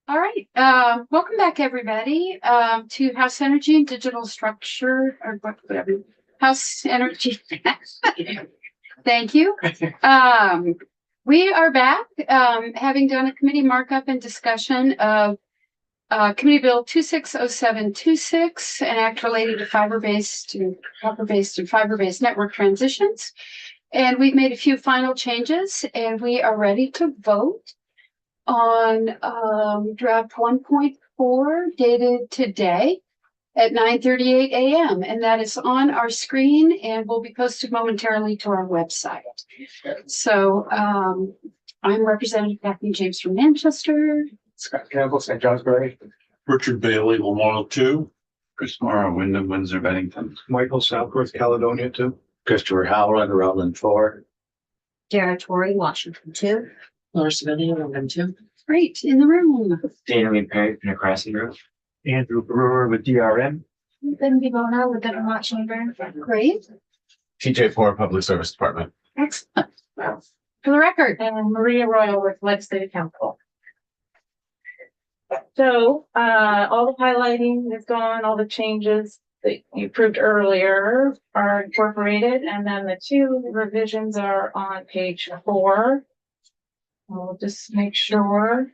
All right. Welcome back, everybody, to House Energy and Digital Structure, or whatever. House Energy. Thank you. We are back, having done a committee markup and discussion of Committee Bill 260726, an act related to fiber-based and copper-based and fiber-based network transitions. And we've made a few final changes, and we are ready to vote on draft 1.4 dated today at 9:38 a.m. And that is on our screen and will be posted momentarily to our website. So I'm Representative Kathleen James from Manchester. Scott Campbell, St. Johnsbury. Richard Bailey, Lamoille 2. Chris Morrow, Wyndham, Windsor, Bennington. Michael Southworth, Caledonia 2. Christopher Howland, Rutland 4. Territory, Washington 2. Laura Civilian, Wyndham 2. Great, in the room. Daniel Perry, Pinacrassi Grove. Andrew Brewer with DRM. Then Givona with the Vermont Chamber. Great, TJ Ford, Public Service Department. excellent. For the record, And Maria Royal with Legislative Council. So, all the highlighting is gone, all the changes that you approved earlier are incorporated, and then the two revisions are on page 4. I'll just make sure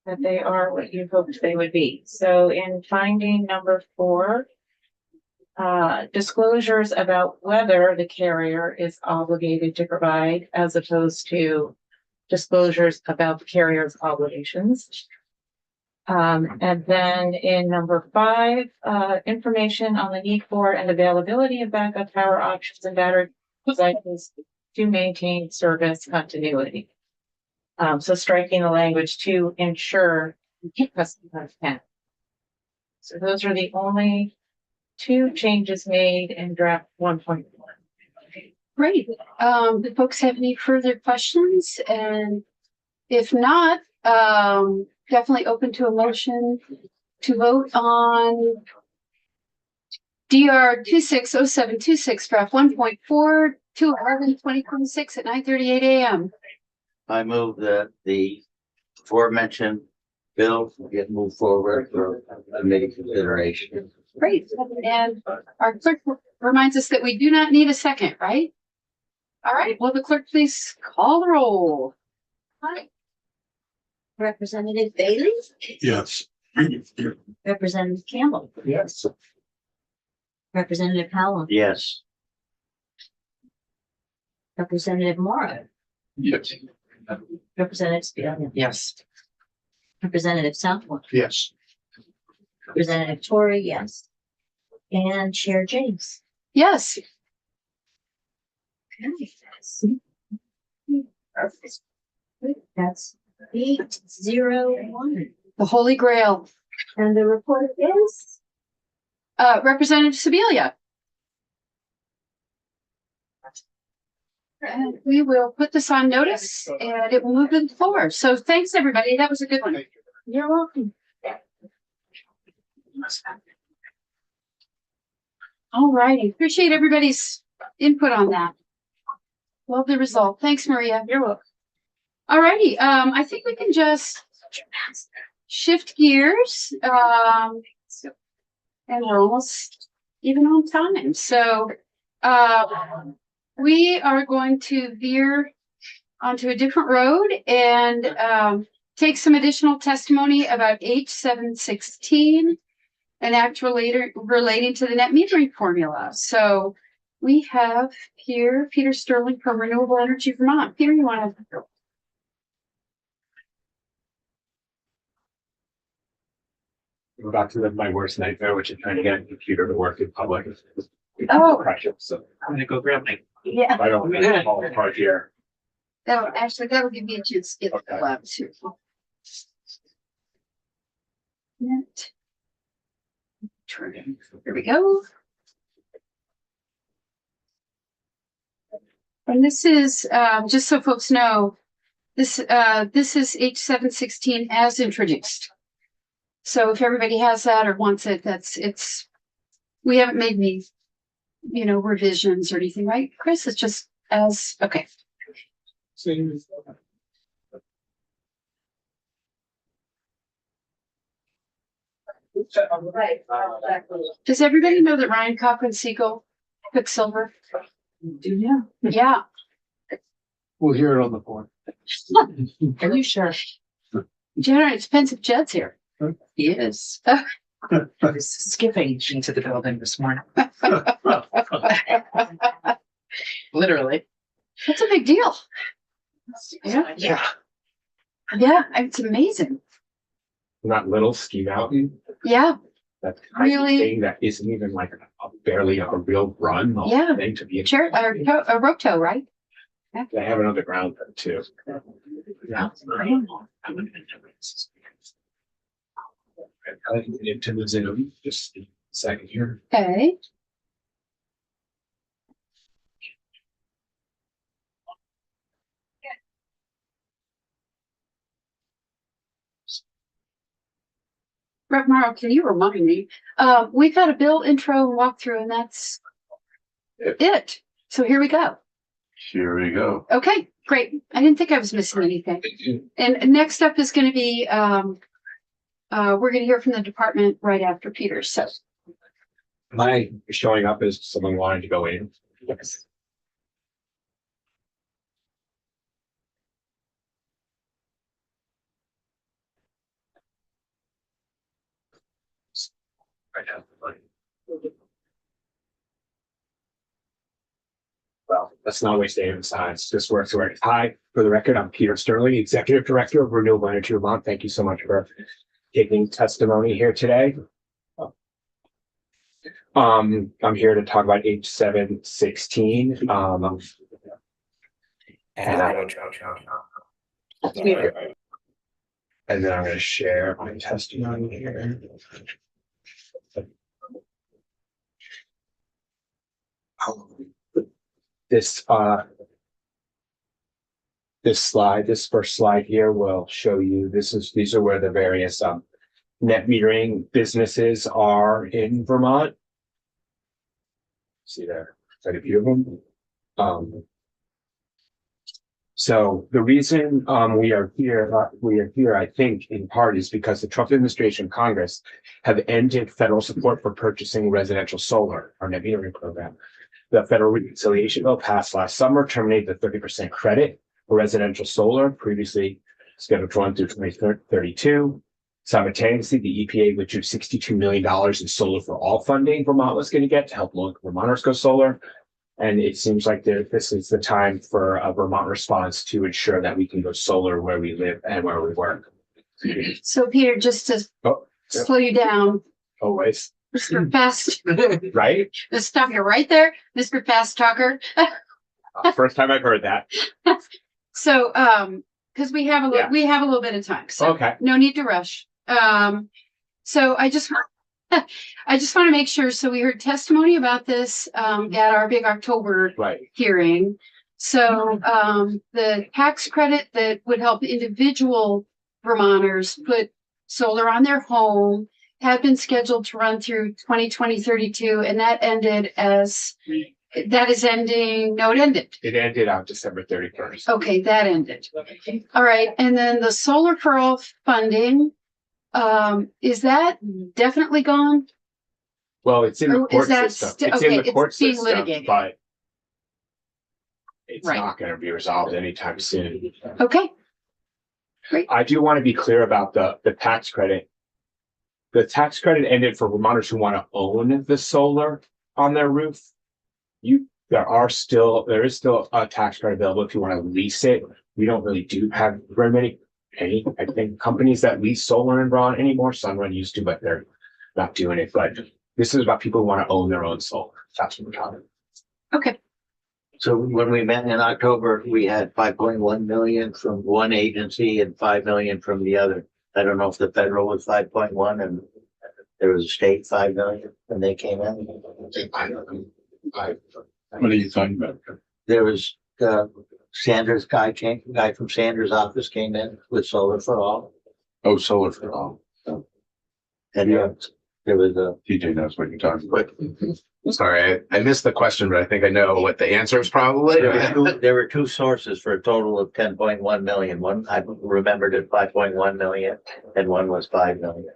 that they are what you hoped they would be. So in finding number 4, disclosures about whether the carrier is obligated to provide as opposed to disclosures about the carrier's obligations. And then in number 5, information on the need for and availability of backup power options and battery cycles to maintain service continuity. So striking the language to ensure customer can. So those are the only 2 changes made in draft 1.1. great. Do folks have any further questions? And if not, definitely open to a motion to vote on DR 260726 draft 1.4 to 11/2026 at 9:38 a.m. I move that the aforementioned bill get moved forward for committee consideration. Great. And our clerk reminds us that we do not need a second, right? All right. Will the clerk please call the roll? Hi. Representative Bailey, Yes. Representative Campbell, Yes. Representative Howland, Yes. Representative Morrow, Yes. Representative Spielman, Yes. Representative Southworth, Yes. Representative Torrey, yes. And Chair James. Yes. That's 801. The Holy Grail. And the report is Representative Sibilia. And we will put this on notice and it will move to the floor. So thanks, everybody. That was a good one. you're welcome. All righty. Appreciate everybody's input on that. Love the result. Thanks, Maria. You're welcome. All righty. I think we can just shift gears. And we're almost even on time. So we are going to veer onto a different road and take some additional testimony about H716, an act relating to the net metering formula. So we have here Peter Sterling from Renewable Energy Vermont. Peter, you want to? We're back to my worst nightmare, which is trying to get a computer to work in public. Oh. So I'm gonna go grab my. Yeah. I don't fall apart here. That'll give me a chance to get the labs here. Net. Here we go. And this is just so folks know, this is H716 as introduced. So if everybody has that or wants it, we haven't made any, revisions or anything, right, Chris? It's just as, okay. Does everybody know that Ryan Cochran Siegel took silver? Yeah. Yeah. We'll hear it on the board. Are you sure? Janet, it depends if Jed's here. He is. I was skipping into the building this morning. Literally. That's a big deal. Yeah. Yeah. Yeah, it's amazing. Not little ski mountain. Yeah, That tiny Really? thing that isn't even like barely a real run. the whole Yeah. Thing to be. sure, a roto, right? They have it underground though too. Yeah. I think into the Zoom, just a second here. Okay. Rep Morrow, can you remind me? We've had a bill intro and walkthrough, and that's it. So here we go. Here we go. Okay, great. I didn't think I was missing anything. And next up is going to be, we're going to hear from the department right after Peter. So, Am I showing up as someone wanting to go in? Yes. Right now. Well, let's not waste any of the science. This works. Hi, for the record, I'm Peter Sterling, Executive Director of Renewable Energy Vermont. Thank you so much for taking testimony here today. I'm here to talk about H716. And then I'm going to share my testimony here. This first slide here will show you, these are where the various net metering businesses are in Vermont. See there, quite a few of them. So the reason we are here, I think, in part is because the Trump administration, Congress, have ended federal support for purchasing residential solar, our net metering program. The federal reconciliation bill passed last summer terminated the 30% credit for residential solar, previously scheduled to run through 2032. Simultaneously, the EPA withdrew $62 million in solar for all funding Vermont was going to get to help local Vermonters go solar. And it seems like this is the time for a Vermont response to ensure that we can go solar where we live and where we work. so Peter, just to slow you down, Always, Mr. Fast, right? let's stop you right there, Mr. Fast Talker. First time I've heard that. So, because we have a little, Yeah. we have a little bit of time, so Okay. no need to rush. So I just want to make sure. So we heard testimony about this at our big October Right. hearing. So the tax credit that would help individual Vermonters put solar on their home had been scheduled to run through 2032, and that ended that is ending. No, it ended. It ended on December 31st. Okay, that ended. All right, and then the solar for all funding, is that definitely gone? Well, it's in the Or is court that system. sti- It's okay, in the court it's being system, litigated. but it's Right. not going to be resolved anytime soon. Okay, I do want to be clear about the tax credit. The tax credit ended for Vermonters who want to own the solar on their roof. There is still a tax credit available if you want to lease it. We don't really have very many, I think, companies that lease solar in Vermont anymore. Sunrun used to, but they're not doing it. But this is about people who want to own their own solar. That's what we're talking about. okay. So when we met in October, we had 5.1 million from one agency and 5 million from the other. I don't know if the federal was 5.1 and there was a state 5 million when they came in. I don't know. What are you talking about? There was Sanders guy from Sanders' office came in with solar for all. Oh, solar for all. And there was a, TJ knows what you're talking about. Sorry, I missed the question, but I think I know what the answer is probably. there were two sources for a total of 10.1 million. One, I remembered at 5.1 million and one was 5 million.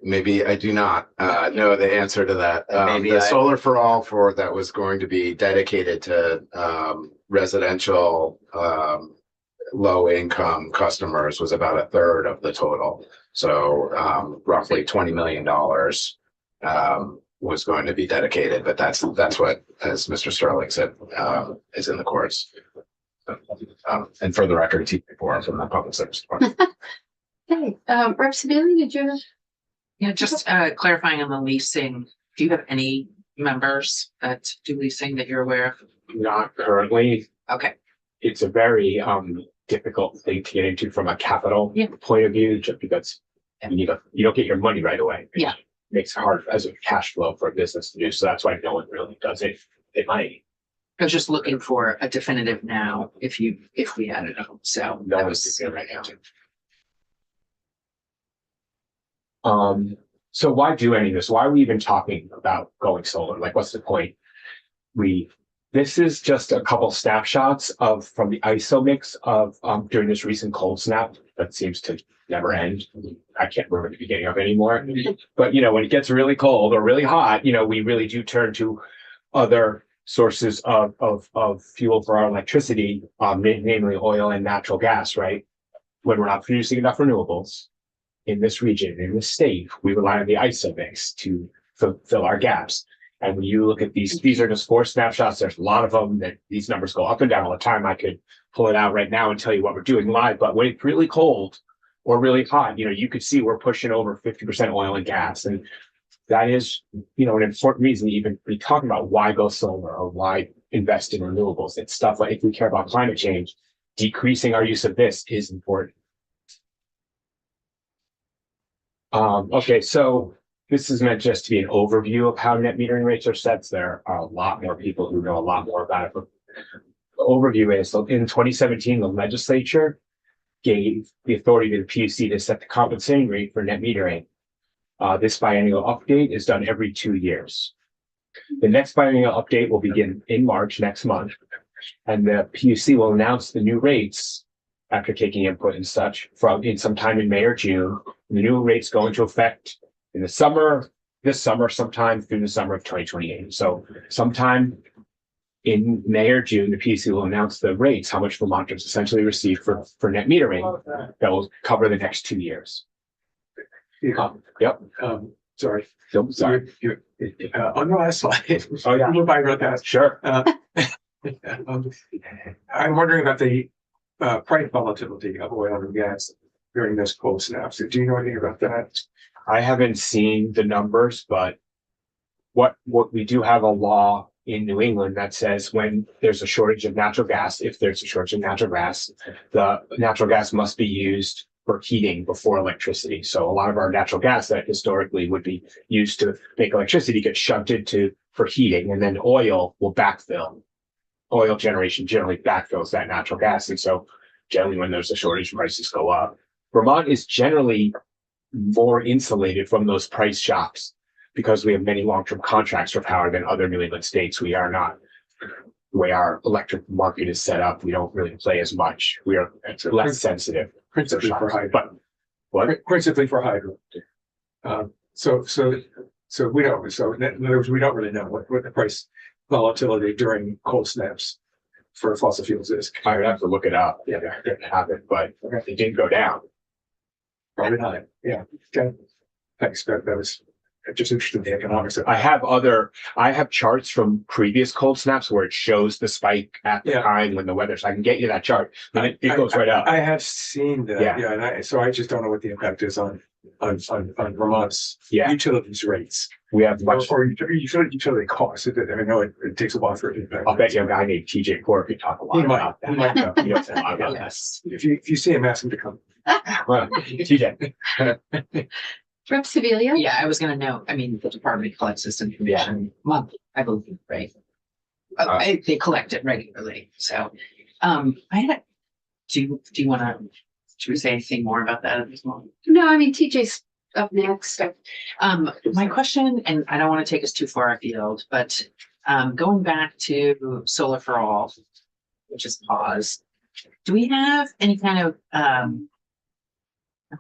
Maybe I do not know the answer to that. Maybe The I- solar for all for that was going to be dedicated to residential low income customers was about a third of the total. So roughly $20 million was going to be dedicated, but that's what, as Mr. Sterling said, is in the courts. And for the record, T4 from the Public Service Department. Okay, Rep. Sabili, did you? Yeah, just clarifying on the leasing, do you have any members that do leasing that you're aware of? Not currently. Okay, It's a very difficult thing to get into from a capital Yeah. point of view, just because you don't get your money right away. Yeah. Makes it hard as a cash flow for a business to do. So that's why no one really does it. It might. I was just looking for a definitive now, if we had it up, so. No that one's was doing it right now. So why do any of this? Why are we even talking about going solar? Like, what's the point? This is just a couple snapshots from the ISO mix of during this recent cold snap that seems to never end. I can't remember the beginning of it anymore. But when it gets really cold or really hot, we really do turn to other sources of fuel for our electricity, namely oil and natural gas, right? When we're not producing enough renewables in this region, in this state, we rely on the ISO mix to fill our gaps. And when you look at these are just 4 snapshots. There's a lot of them that these numbers go up and down all the time. I could pull it out right now and tell you what we're doing live, but when it's really cold or really hot, you could see we're pushing over 50% oil and gas. And that is, an important reason to even be talking about why go solar or why invest in renewables. It's stuff like, if we care about climate change, decreasing our use of this is important. Okay, so this is meant just to be an overview of how net metering rates are set. There are a lot more people who know a lot more about it. But the overview is, so in 2017, the legislature gave the authority to the PUC to set the compensating rate for net metering. This biennial update is done every 2 years. The next biennial update will begin in March next month, and the PUC will announce the new rates after taking input and such in sometime in May or June. The new rates go into effect in the summer, this summer, sometime through the summer of 2028. So sometime in May or June, the PUC will announce the rates, how much Vermonters essentially receive for net metering that will cover the next 2 years. Yep. Sorry. So, sorry. On the last slide. Oh, yeah. Move by real fast. Sure. I'm wondering about the price volatility of oil and gas during this cold snap. So do you know anything about that? I haven't seen the numbers, but what we do have a law in New England that says when there's a shortage of natural gas, if there's a shortage of natural gas, the natural gas must be used for heating before electricity. So a lot of our natural gas that historically would be used to make electricity gets shunted for heating, and then oil will backfill. Oil generation generally backfills that natural gas. And so generally when there's a shortage, prices go up. Vermont is generally more insulated from those price shocks because we have many long-term contracts for power than other New England states. We are not, the way our electric market is set up, we don't really play as much. We are less sensitive. Principally for hydro. But what? Principally for hydro. So we don't. So in other words, we don't really know what the price volatility during cold snaps for fossil fuels is. I would have to look it up. Yeah. I didn't have it, but it didn't go down. Probably not. Yeah. Okay. Thanks. That was just interested in the economics of it. I have charts from previous cold snaps where it shows the spike at the Yeah. time when the weather. So I can get you that chart, and it goes right up. I have seen that. Yeah. Yeah. And so I just don't know what the impact is on Vermont's Yeah. utilities rates We have much. or utility costs. I know it takes a while for it to impact. I'll bet you a guy named TJ Corp could talk a lot He might. about that. He might know. He knows a lot about that. yes. If you see him, ask him to come. Well, TJ. Rep. Civilian? Yeah, I was gonna note, I mean, the department collects this information monthly, I believe, right? They collect it regularly, so, I had, do you wanna, should we say anything more about that at this moment? No, I mean, TJ's up next. My question, and I don't want to take us too far afield, but going back to Solar for All, which is pause, do we have any kind of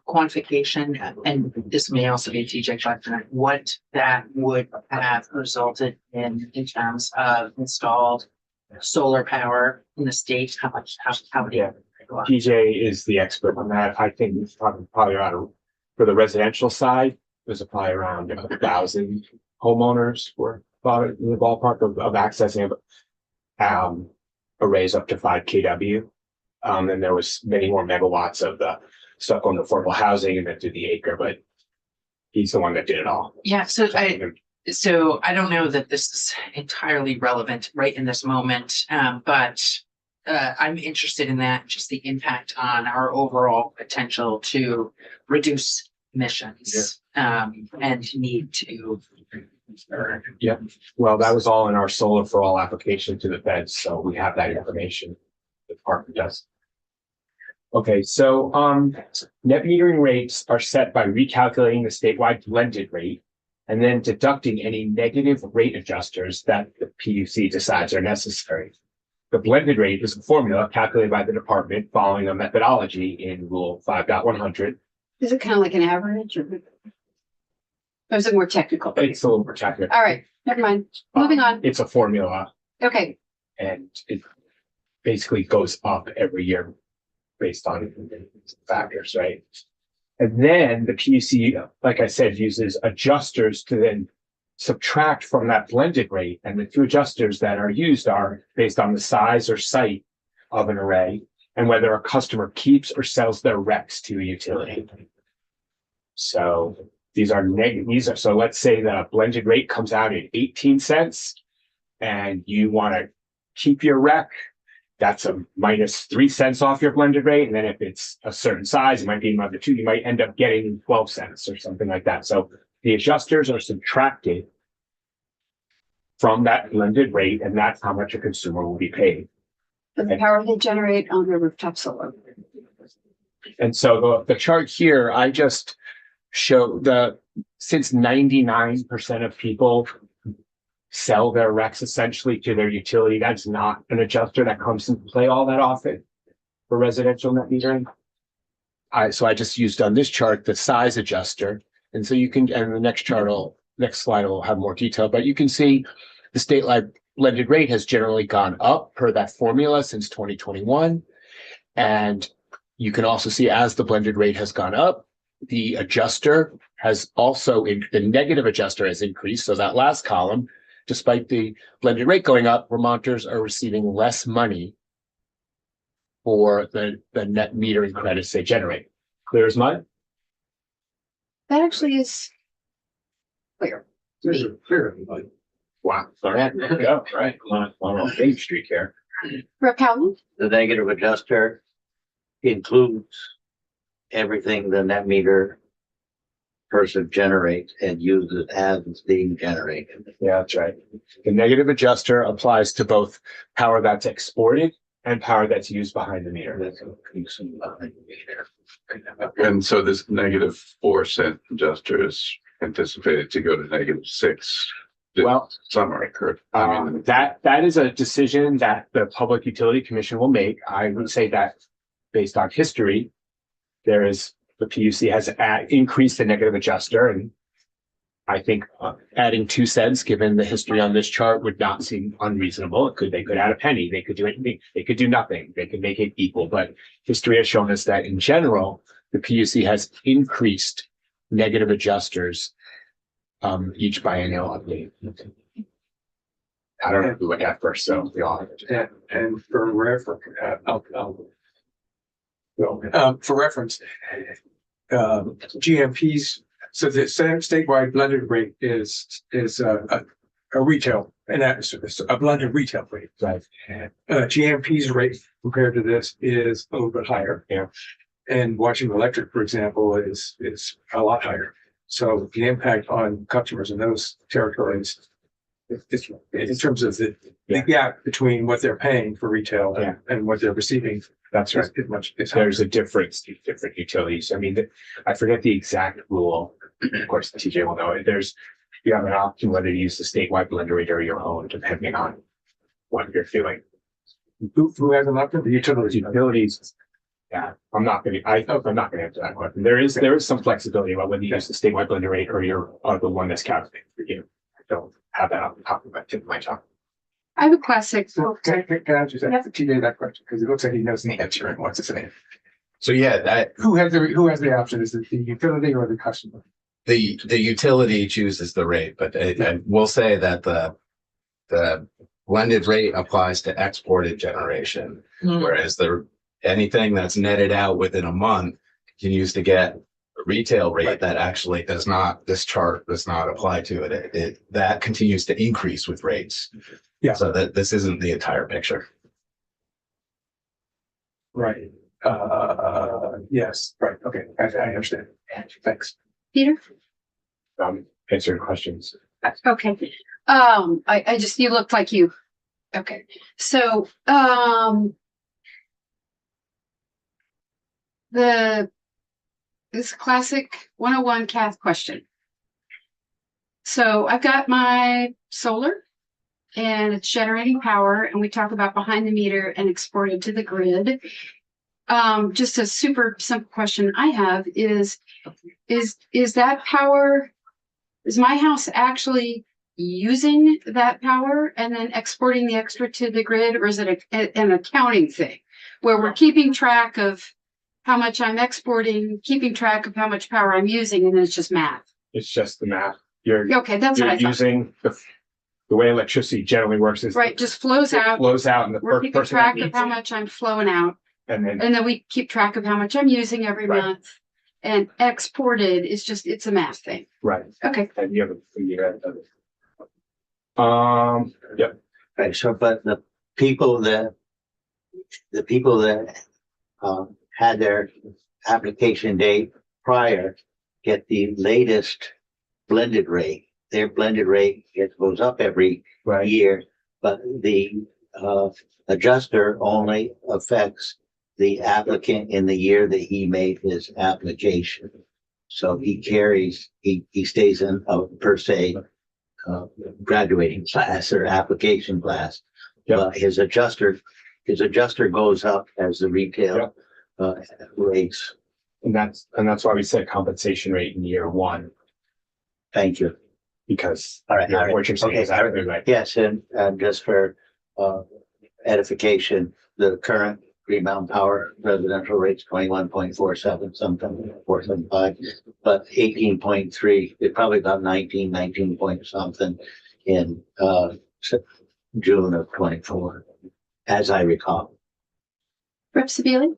quantification, and this may also be a TJ question, what that would have resulted in terms of installed solar power in the state? How many? Yeah. TJ is the expert on that. I think it's probably around, for the residential side, there's probably around 1,000 homeowners were about in the ballpark of accessing arrays up to 5 kW. And there was many more megawatts of the stuff on affordable housing and then to the acre, but he's the one that did it all. Yeah, so I don't know that this is entirely relevant right in this moment, but I'm interested in that, just the impact on our overall potential to reduce emissions and need to. Yep. Well, that was all in our solar for all application to the feds, so we have that information. The department does. Okay, so net metering rates are set by recalculating the statewide blended rate and then deducting any negative rate adjusters that the PUC decides are necessary. The blended rate is a formula calculated by the department following a methodology in Rule 5.100. Is it kind of like an average or is it more technical? It's a little more technical. All right, never mind. Moving on. It's a formula Okay, and it basically goes up every year based on factors, right? And then the PUC, like I said, uses adjusters to then subtract from that blended rate. And the two adjusters that are used are based on the size or site of an array and whether a customer keeps or sells their RECs to a utility. So these are negative. So let's say the blended rate comes out at 18 cents and you want to keep your REC. That's a minus 3 cents off your blended rate. And then if it's a certain size, it might be another 2, you might end up getting 12 cents or something like that. So the adjusters are subtracted from that blended rate, and that's how much a consumer will be paid. for the power they generate on their rooftop solar. And so the chart here, I just show since 99% of people sell their RECs essentially to their utility, that's not an adjuster that comes into play all that often for residential net metering. So I just used on this chart the size adjuster. And so you can, and the next slide will have more detail, but you can see the statewide blended rate has generally gone up per that formula since 2021. And you can also see as the blended rate has gone up, the adjuster has also, the negative adjuster has increased. So that last column, despite the blended rate going up, Vermonters are receiving less money for the net metering credits they generate. Clear as mud? That actually is clear. to me. Clear. Wow. All right, there we go. Right. On Main Street here. Rep. Howland? The negative adjuster includes everything the net meter person generates and uses as it's being generated. Yeah, that's right. The negative adjuster applies to both power that's exported and power that's used behind the meter. And so this negative 4 cent adjuster is anticipated to go to -6 this Well, summer, correct? that is a decision that the Public Utility Commission will make. I would say that based on history, the PUC has increased the negative adjuster, and I think adding 2 cents, given the history on this chart, would not seem unreasonable. They could add a penny. They could do anything. They could do nothing. They could make it equal. But history has shown us that in general, the PUC has increased negative adjusters each biennial update. I don't know who went at first, so we all. And for reference, for reference, GMPs, so the statewide blended rate is a retail, and that's a blended retail rate. Right. GMP's rate compared to this is a little bit higher. Yeah. And Washington Electric, for example, is a lot higher. So the impact on customers in those territories, in terms of the gap between what they're paying for retail and what they're receiving. That's right. There's a difference in different utilities. I mean, I forget the exact rule. Of course, the TJ will know it. You have an option whether to use the statewide blender rate or your own, depending on what you're doing. Who has an option? The utilities. Utilities Yeah, I'm not gonna answer that question. There is some flexibility about whether you use the statewide blended rate or your, the one that's calculated for you. I don't have that on top of my tip of my tongue. I have a classic. So can I just ask TJ that question? Because it looks like he knows the answer and wants to say it. So yeah, that Who has the option? Is it the utility or the customer? the utility chooses the rate, but I will say that the blended rate applies to exported generation, whereas anything that's netted out within a month continues to get a retail rate that actually does not, this chart does not apply to it. It that continues to increase with rates. Yeah. So that this isn't the entire picture. Right. Yes, right. Okay, I understand. Thanks. Peter? Answering questions. Okay. I just, you looked like you. Okay. So, this classic 101 Cath question. So I've got my solar and it's generating power, and we talk about behind the meter and exported to the grid. Just a super simple question I have is that power, is my house actually using that power and then exporting the extra to the grid, or is it an accounting thing where we're keeping track of how much I'm exporting, keeping track of how much power I'm using, and then it's just math? It's just the math. You're Okay, that's what I thought. using the way electricity generally works is Right, just flows out. flows out, and the We're keeping person that track of needs how it, much I'm flowing out, and then and then we keep track of how much I'm using every Right. month. And exported is just, it's a math thing. right, Okay, and you have yep. Right, so, but the people that had their application date prior get the latest blended rate. Their blended rate goes up every Right. year, but the adjuster only affects the applicant in the year that he made his application. So he stays in a per se graduating class or application class. Yep. But his adjuster goes up as the retail rates. And that's why we said compensation rate in year one, Thank you. because All right, yeah, all right. what you're saying Okay, is absolutely right. Yes, and just for edification, the current Green Mountain Power residential rate's 21.47 something, 475, but 18.3, it probably got 19 point something in June of 24, as I recall. Rep Sabili?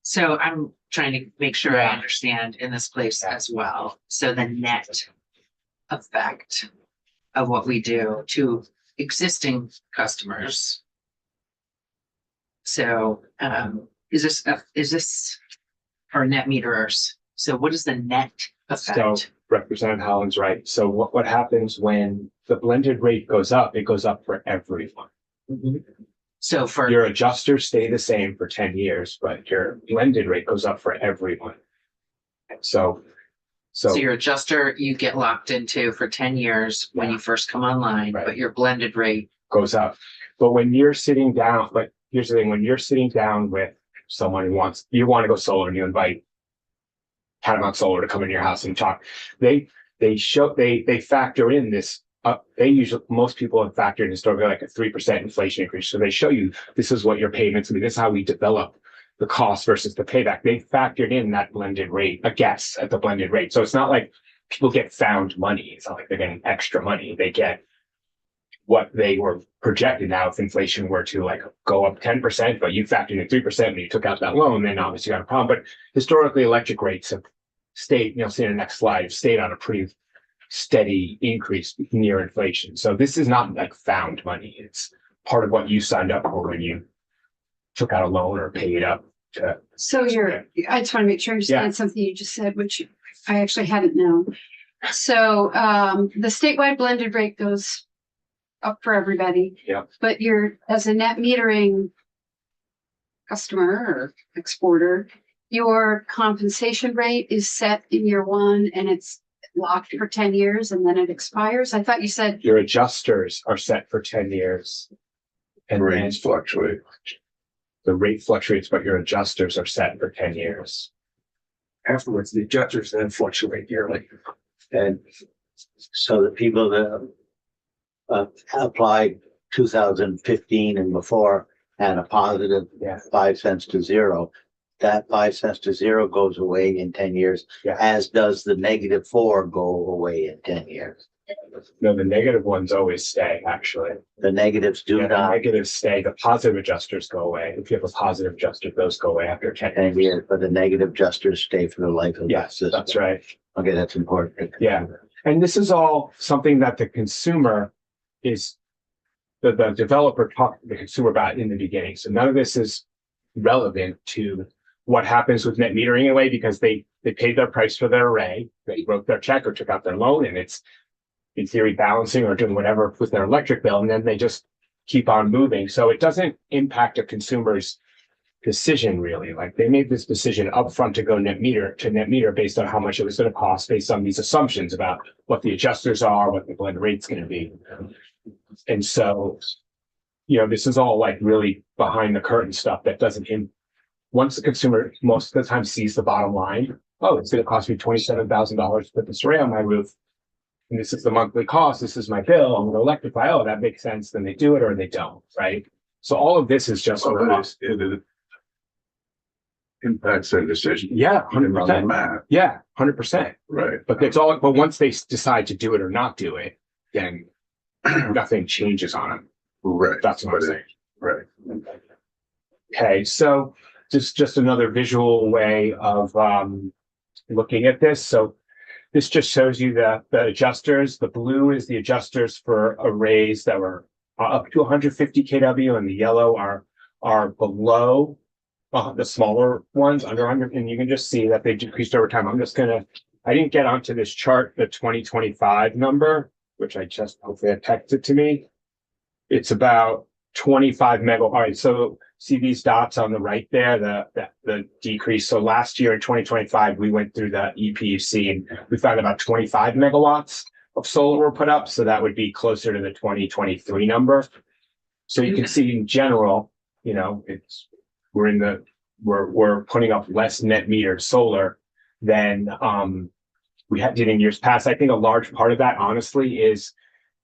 So I'm trying to make sure I understand in this place as well. So the net effect of what we do to existing customers. So is this our net meterers? So what is the net So effect? Representative Holland's right. So what happens when the blended rate goes up? It goes up for everyone. So for Your adjusters stay the same for 10 years, but your blended rate goes up for everyone. So your adjuster, you get locked into for 10 years when you first come online, Right. but your blended rate, goes up. But when you're sitting down, like here's the thing, when you're sitting down with someone who you want to go solar and you invite Catamount Solar to come in your house and talk, they factor in this. Most people have factored in historically like a 3% inflation increase. So they show you this is what your payments will be. This is how we develop the cost versus the payback. They factored in that blended rate, a guess at the blended rate. So it's not like people get found money. It's not like they're getting extra money. They get what they were projected. Now, if inflation were to like go up 10%, but you factored in 3% when you took out that loan, then obviously you got a problem. But historically, electric rates have stayed, see in the next slide, have stayed on a pretty steady increase near inflation. So this is not like found money. It's part of what you signed up for when you took out a loan or paid up to. So I just want to make sure I understand something you just said, which I actually hadn't known. So the statewide blended rate goes up for everybody. Yeah. But as a net metering customer or exporter, your compensation rate is set in year one and it's locked for 10 years and then it expires. I thought you said Your adjusters are set for 10 years. And then Rates fluctuate. the rate fluctuates, but your adjusters are set for 10 years. Afterwards, the adjusters then fluctuate yearly. And so the people that applied 2015 and before had a positive Yeah. 5 cents to zero. That 5 cents to zero goes away in 10 years, Yeah. as does the -4 go away in 10 years. No, the negative ones always stay, actually. The negatives do Yeah, the not negatives stay, the positive adjusters go away. If you have a positive adjuster, those go away after 10 10 years. years, but the negative adjusters stay for the life of the Yes, system. that's right. Okay, that's important. Yeah. And this is all something that the consumer is, the developer talked to the consumer about in the beginning. So none of this is relevant to what happens with net metering anyway, because they paid their price for their array, they wrote their check or took out their loan, and it's in theory balancing or doing whatever with their electric bill, and then they just keep on moving. So it doesn't impact a consumer's decision really. Like they made this decision upfront to go net meter based on how much it was going to cost, based on these assumptions about what the adjusters are, what the blend rate's going to be. And so, this is all like really behind the curtain stuff that doesn't once the consumer most of the time sees the bottom line, oh, it's going to cost me $27,000 to put this array on my roof. And this is the monthly cost. This is my bill. I'm going to electrify. Oh, that makes sense. Then they do it or they don't. Right. So all of this is just. It impacts their decision. Yeah. You can run the 100%. math, Yeah. 100%. right? But but once they decide to do it or not do it, then nothing changes on them. Right. That's what I'm But saying. Right. Okay. So just another visual way of looking at this. So this just shows you the adjusters. The blue is the adjusters for arrays that were up to 150 kW, and the yellow are below the smaller ones, under 100. And you can just see that they decreased over time. I didn't get onto this chart, the 2025 number, which hopefully it texted to me. It's about 25 mega. All right, so see these dots on the right there, the decrease. So last year in 2025, we went through the EPUC and we found about 25 megawatts of solar were put up. So that would be closer to the 2023 number. So you can see in general, we're putting up less net metered solar than we did in years past. I think a large part of that, honestly, is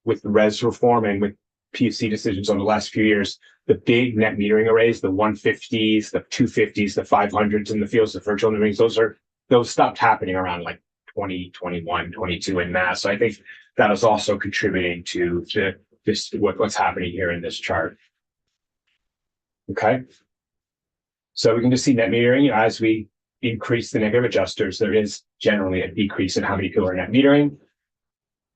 with the res reform and with PUC decisions on the last few years, the big net metering arrays, the 150s, the 250s, the 500s in the fields, the virtual metering, those stopped happening around like 2021, 22 in mass. So I think that is also contributing to this, what's happening here in this chart. Okay. So we can just see net metering, as we increase the negative adjusters, there is generally a decrease in how many people are net metering.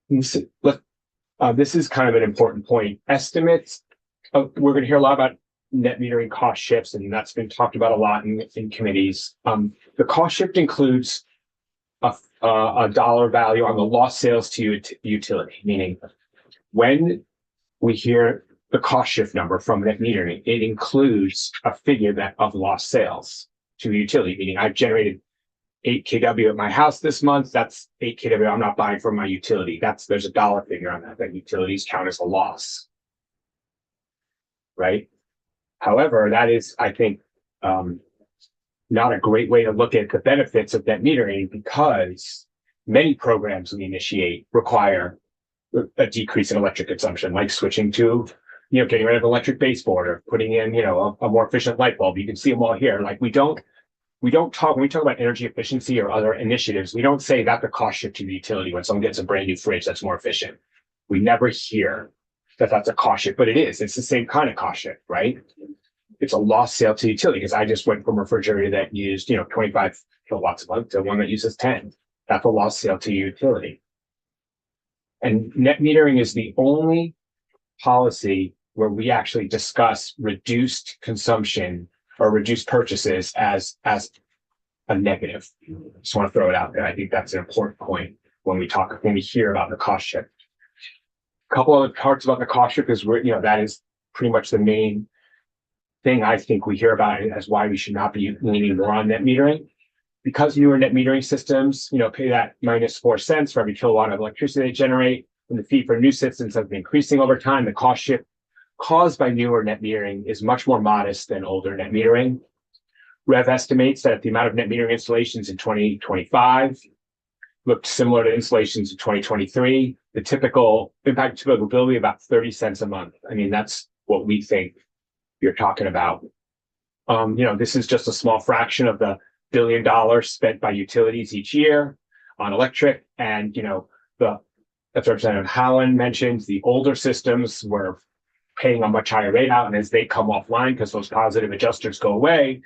This is kind of an important point. Estimates, we're going to hear a lot about net metering cost shifts, and that's been talked about a lot in committees. The cost shift includes a dollar value on the lost sales to utility, meaning when we hear the cost shift number from net metering, it includes a figure of lost sales to the utility, meaning I've generated 8 kW at my house this month. That's 8 kW I'm not buying from my utility. There's a dollar figure on that utilities count as a loss. Right? However, that is, I think, not a great way to look at the benefits of net metering, because many programs we initiate require a decrease in electric consumption, like switching to, getting rid of electric baseboard or putting in, a more efficient light bulb. You can see them all here. Like when we talk about energy efficiency or other initiatives, we don't say that the cost shift to the utility when someone gets a brand new fridge that's more efficient. We never hear that that's a cost shift, but it is. It's the same kind of cost shift, right? It's a lost sale to utility, because I just went from a refrigerator that used, 25 kilowatts a month to one that uses 10. That's a lost sale to utility. And net metering is the only policy where we actually discuss reduced consumption or reduced purchases as a negative. Just want to throw it out there. I think that's an important point when we hear about the cost shift. A couple of parts about the cost shift is that is pretty much the main thing I think we hear about it as why we should not be leaning more on net metering. Because newer net metering systems, pay that -4 cents for every kilowatt of electricity they generate, and the fee for new systems has been increasing over time. The cost shift caused by newer net metering is much more modest than older net metering. Rev estimates that the amount of net metering installations in 2025 looked similar to installations in 2023. The typical impact typical bill will be about 30 cents a month. I mean, that's what we think you're talking about. This is just a small fraction of the $1 billion spent by utilities each year on electric. And, as Representative Howland mentioned, the older systems were paying a much higher rate out. And as they come offline, because those positive adjusters go away,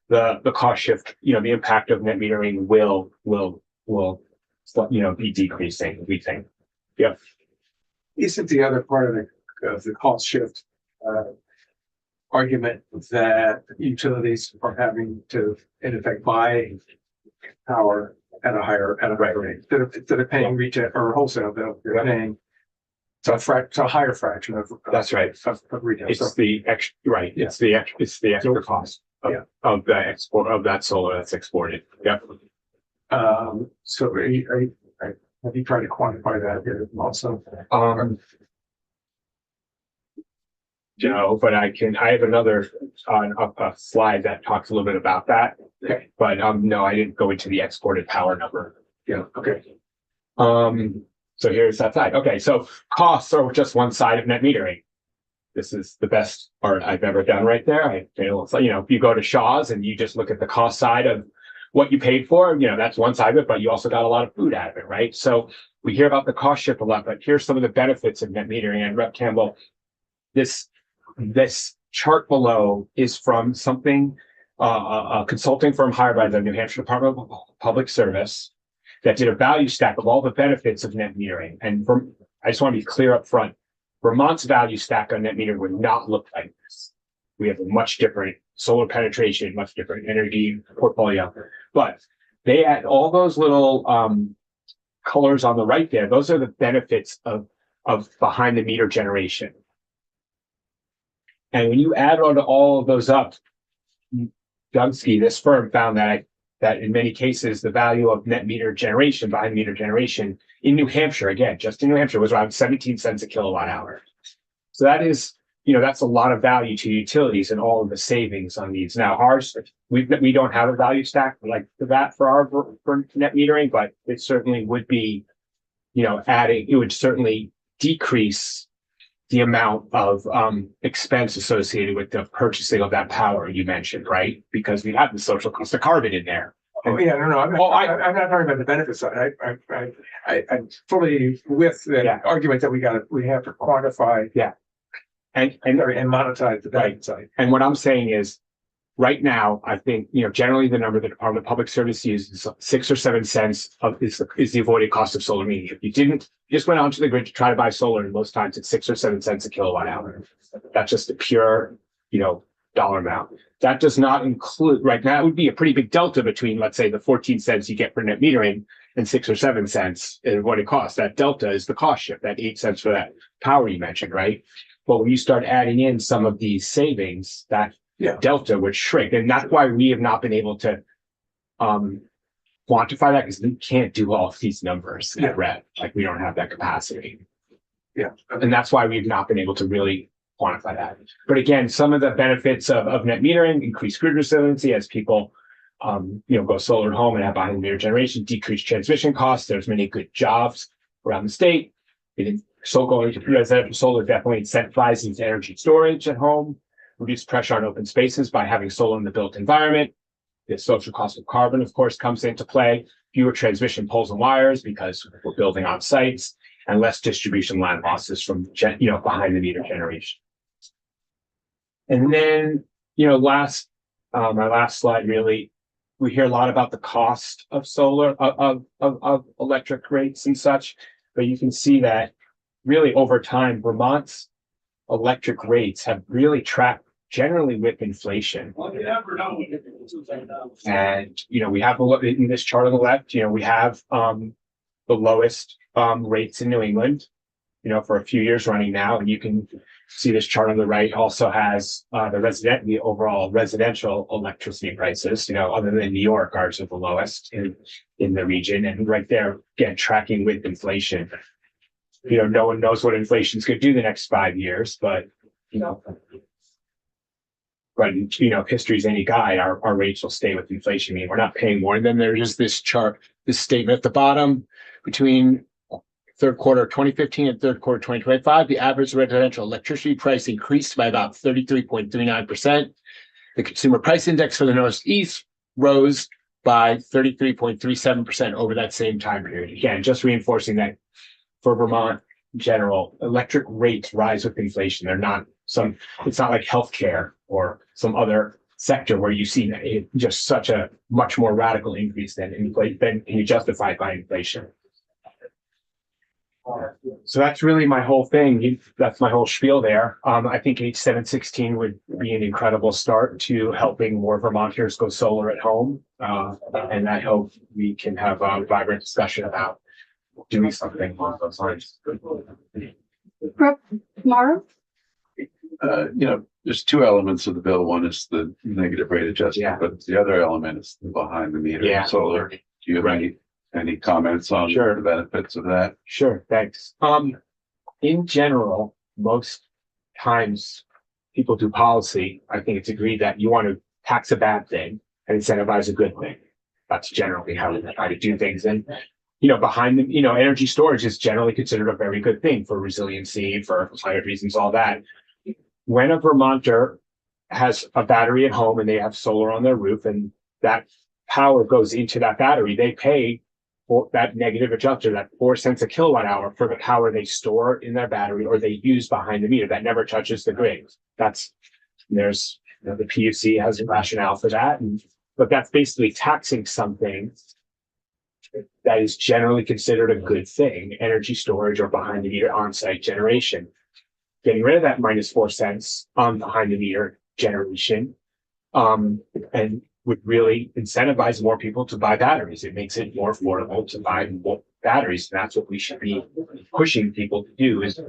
the cost shift, the impact of net metering will be decreasing, we think. Yep. Isn't the other part of the cost shift argument that utilities are having to, in effect, buy power at a higher rate instead of paying retail or wholesale bill, they're paying to a higher fraction of That's right. of retail. It's So, the extra, right? Yeah. It's the extra cost of the export of that solar that's exported. Yep. so have you tried to quantify that here also? But I have another a slide that talks a little bit about that. Okay. But no, I didn't go into the exported power number. Yeah, okay. So here's that side. Okay, so costs are just one side of net metering. This is the best part I've ever done right there. I feel it's like, if you go to Shaw's and you just look at the cost side of what you paid for, that's one side of it, but you also got a lot of food out of it, right? So we hear about the cost shift a lot, but here's some of the benefits of net metering. And Rep. Campbell, this chart below is from something, a consulting firm hired by the New Hampshire Department of Public Service that did a value stack of all the benefits of net metering. And I just want to be clear up front, Vermont's value stack on net metering would not look like this. We have a much different solar penetration, much different energy portfolio, but they add all those little colors on the right there. Those are the benefits of behind the meter generation. And when you add on to all of those up, Dunsky, this firm, found that in many cases, the value of net meter generation, behind meter generation in New Hampshire, again, just in New Hampshire, was around 17 cents a kilowatt hour. So that is, that's a lot of value to utilities and all of the savings on these. Now, ours, we don't have a value stack like that for net metering, but it certainly would be, it would certainly decrease the amount of expense associated with the purchasing of that power you mentioned, right? Because we have the social cost of carbon in there. Oh, yeah, no, I'm not talking about the benefit side. I'm fully with the argument that we have to quantify. Yeah. And monetize the benefit side. And what I'm saying is, right now, I think, generally the number the Department of Public Service uses, 6 or 7 cents is the avoided cost of solar metering. If you just went onto the grid to try to buy solar, and most times it's 6 or 7 cents a kilowatt hour. That's just a pure, dollar amount. That does not include, right now, it would be a pretty big delta between, let's say, the 14 cents you get for net metering and 6 or 7 cents in what it costs. That delta is the cost shift, that 8 cents for that power you mentioned, right? But when you start adding in some of these savings, that delta would shrink. And that's why we have not been able to quantify that, because we can't do all of these numbers at REV. Like, we don't have that capacity. Yeah. And that's why we've not been able to really quantify that. But again, some of the benefits of net metering: increased grid resiliency as people go solar at home and have behind the meter generation, decreased transmission costs. There's many good jobs around the state. So going to residential solar definitely incentivizes energy storage at home, reduce pressure on open spaces by having solar in the built environment. The social cost of carbon, of course, comes into play. Fewer transmission poles and wires because we're building on sites, and less distribution line losses from behind the meter generation. And then, my last slide, really, we hear a lot about the cost of solar, of electric rates and such, but you can see that really over time, Vermont's electric rates have really tracked generally with inflation. And, we have in this chart on the left, we have the lowest rates in New England, for a few years running now. And you can see this chart on the right also has the overall residential electricity prices, other than New York, ours are the lowest in the region. And right there, again, tracking with inflation. No one knows what inflation is going to do the next 5 years, but you know, but you know, if history's any guide, our rates will stay with inflation. I mean, we're not paying more. And then there's just this chart, this statement at the bottom between third quarter 2015 and third quarter 2025, the average residential electricity price increased by about 33.39%. The consumer price index for the Northeast rose by 33.37% over that same time period. Again, just reinforcing that for Vermont in general, electric rates rise with inflation. They're not it's not like healthcare or some other sector where you see just such a much more radical increase than you justify by inflation. So that's really my whole thing. That's my whole spiel there. I think H716 would be an incredible start to helping more Vermonters go solar at home. And I hope we can have a vibrant discussion about doing something along those lines. Mara? There's two elements of the bill. One is the negative rate adjustment, but the other element is the behind the meter solar. Do you have any comments on the benefits of that? Sure, thanks. In general, most times people do policy. I think it's agreed that you want to tax a bad thing and incentivize a good thing. That's generally how we try to do things. And behind the energy storage is generally considered a very good thing for resiliency, for climate reasons, all that. When a Vermonter has a battery at home and they have solar on their roof and that power goes into that battery, they pay for that negative adjuster, that 4 cents a kilowatt hour for the power they store in their battery or they use behind the meter that never touches the grid. There's the PUC has a rationale for that, but that's basically taxing something that is generally considered a good thing, energy storage or behind the meter on-site generation. Getting rid of that minus 4 cents on behind the meter generation, and would really incentivize more people to buy batteries. It makes it more affordable to buy more batteries. And that's what we should be pushing people to do, is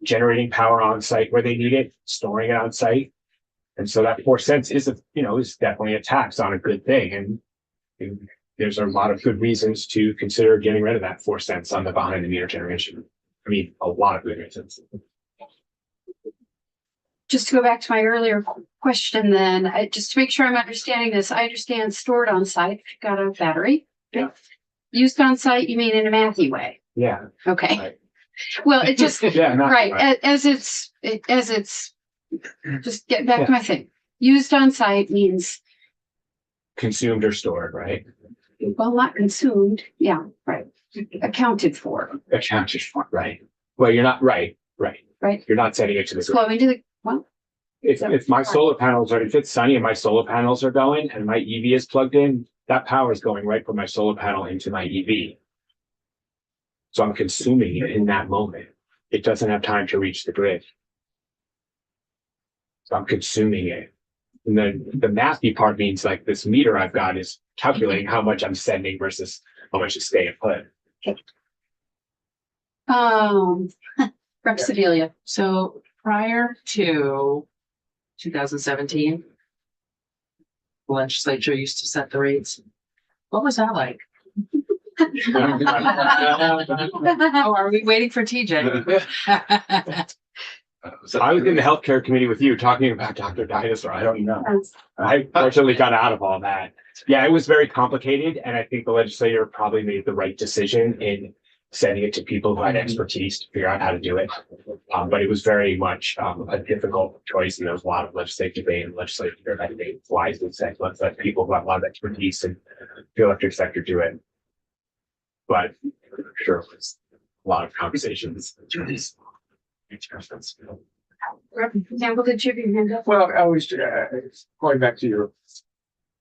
generating power on site where they need it, storing it on site. And so that 4 cents is definitely a tax on a good thing. And there's a lot of good reasons to consider getting rid of that 4 cents on the behind the meter generation. I mean, a lot of good reasons. Just to go back to my earlier question then, just to make sure I'm understanding this, I understand stored on site, if you've got a battery. Yeah. Used on site, you mean in a mathy way? Yeah. Okay. Right. Well, it just, right. As it's, just getting back to my thing. Used on site means. Consumed or stored, right? Well, not consumed. Yeah, right. Accounted for. Accounted for, right. Well, you're not right. You're not sending it to the grid. Flowing to the, well. If my solar panels are, if it's sunny and my solar panels are going and my EV is plugged in, that power is going right from my solar panel into my EV. So I'm consuming it in that moment. It doesn't have time to reach the grid. So I'm consuming it. And then the mathy part means like this meter I've got is calculating how much I'm sending versus how much is staying put. Rep. Sedalia. So prior to 2017, the legislature used to set the rates. What was that like? Oh, are we waiting for TJ? I was in the healthcare committee with you talking about Dr. Dinosaur. I don't know. I fortunately got out of all that. Yeah, it was very complicated. And I think the legislature probably made the right decision in sending it to people who had expertise to figure out how to do it. But it was very much a difficult choice. And there was a lot of legislative debate and legislature, I think, wisely said, let's let people who have a lot of expertise in the electric sector do it. But I'm sure it was a lot of conversations. Campbell, did you have your hand up? Well, I was going back to your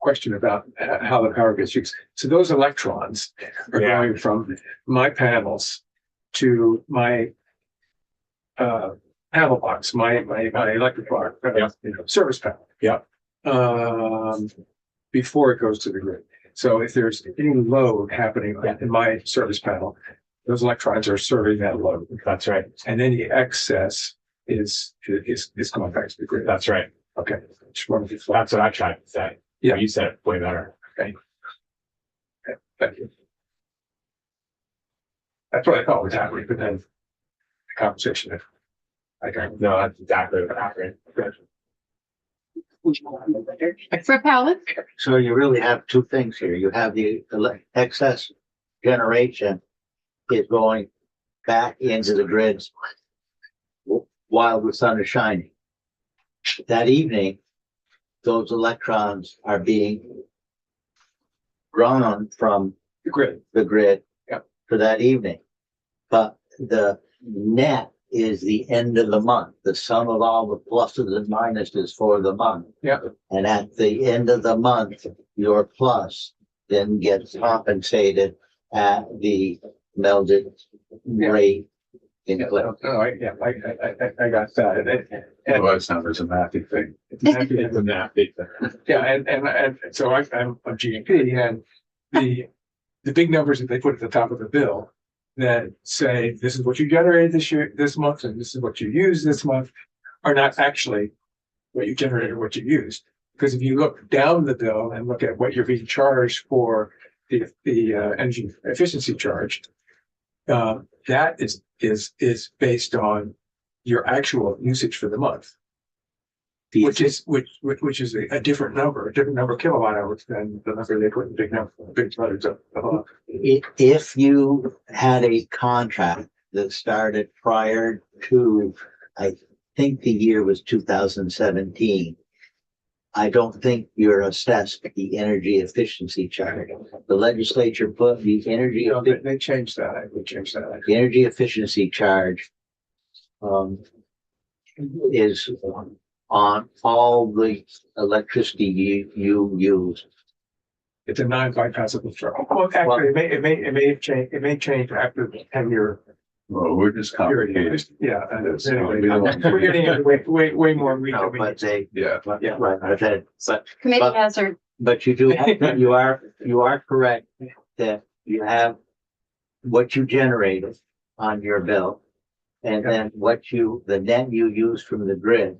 question about how the power gets used. So those electrons are going from my panels to my panel box, my electric box, service panel. Yeah. Before it goes to the grid. So if there's any load happening in my service panel, those electrons are serving that load. That's right. And then the excess is going back to the grid. That's right. Okay. That's what I tried to say. Yeah. You said it way better. Okay. Thank you. That's what I thought was happening, but then the conversation Okay. No, that's exactly what happened. For Pallet? So you really have two things here. You have the excess generation is going back into the grids while the sun is shining. That evening, those electrons are being drawn from the grid Yep. for that evening. But the net is the end of the month, the sum of all the pluses and minuses for the month. Yep. And at the end of the month, your plus then gets compensated at the melded rate. in Yeah, place. I got that. And Well, that sounds a mathy thing. it's happy It's a math big thing. yeah, and so I'm on GMP and the big numbers that they put at the top of the bill that say this is what you generated this month, and this is what you used this month are not actually what you generated or what you used. Because if you look down the bill and look at what you're being charged for the energy efficiency charge, that is based on your actual usage for the month. Which is a different number of kilowatt hours than the number they put in big letters up above. If you had a contract that started prior to, I think the year was 2017, I don't think you're assessed the energy efficiency charge. The legislature put the energy, They changed that. They changed that. the energy efficiency charge is on all the electricity you use. It's a non-bypassable charge. Well, actually, it may change after the 10-year Well, we're just period. complicated. Yeah, and So anyway, we don't want to- we're getting into way more. No, but they, Yeah. Yeah. right, but Committee But- hazard. But you do, you are correct that you have what you generated on your bill. And then the net you use from the grid.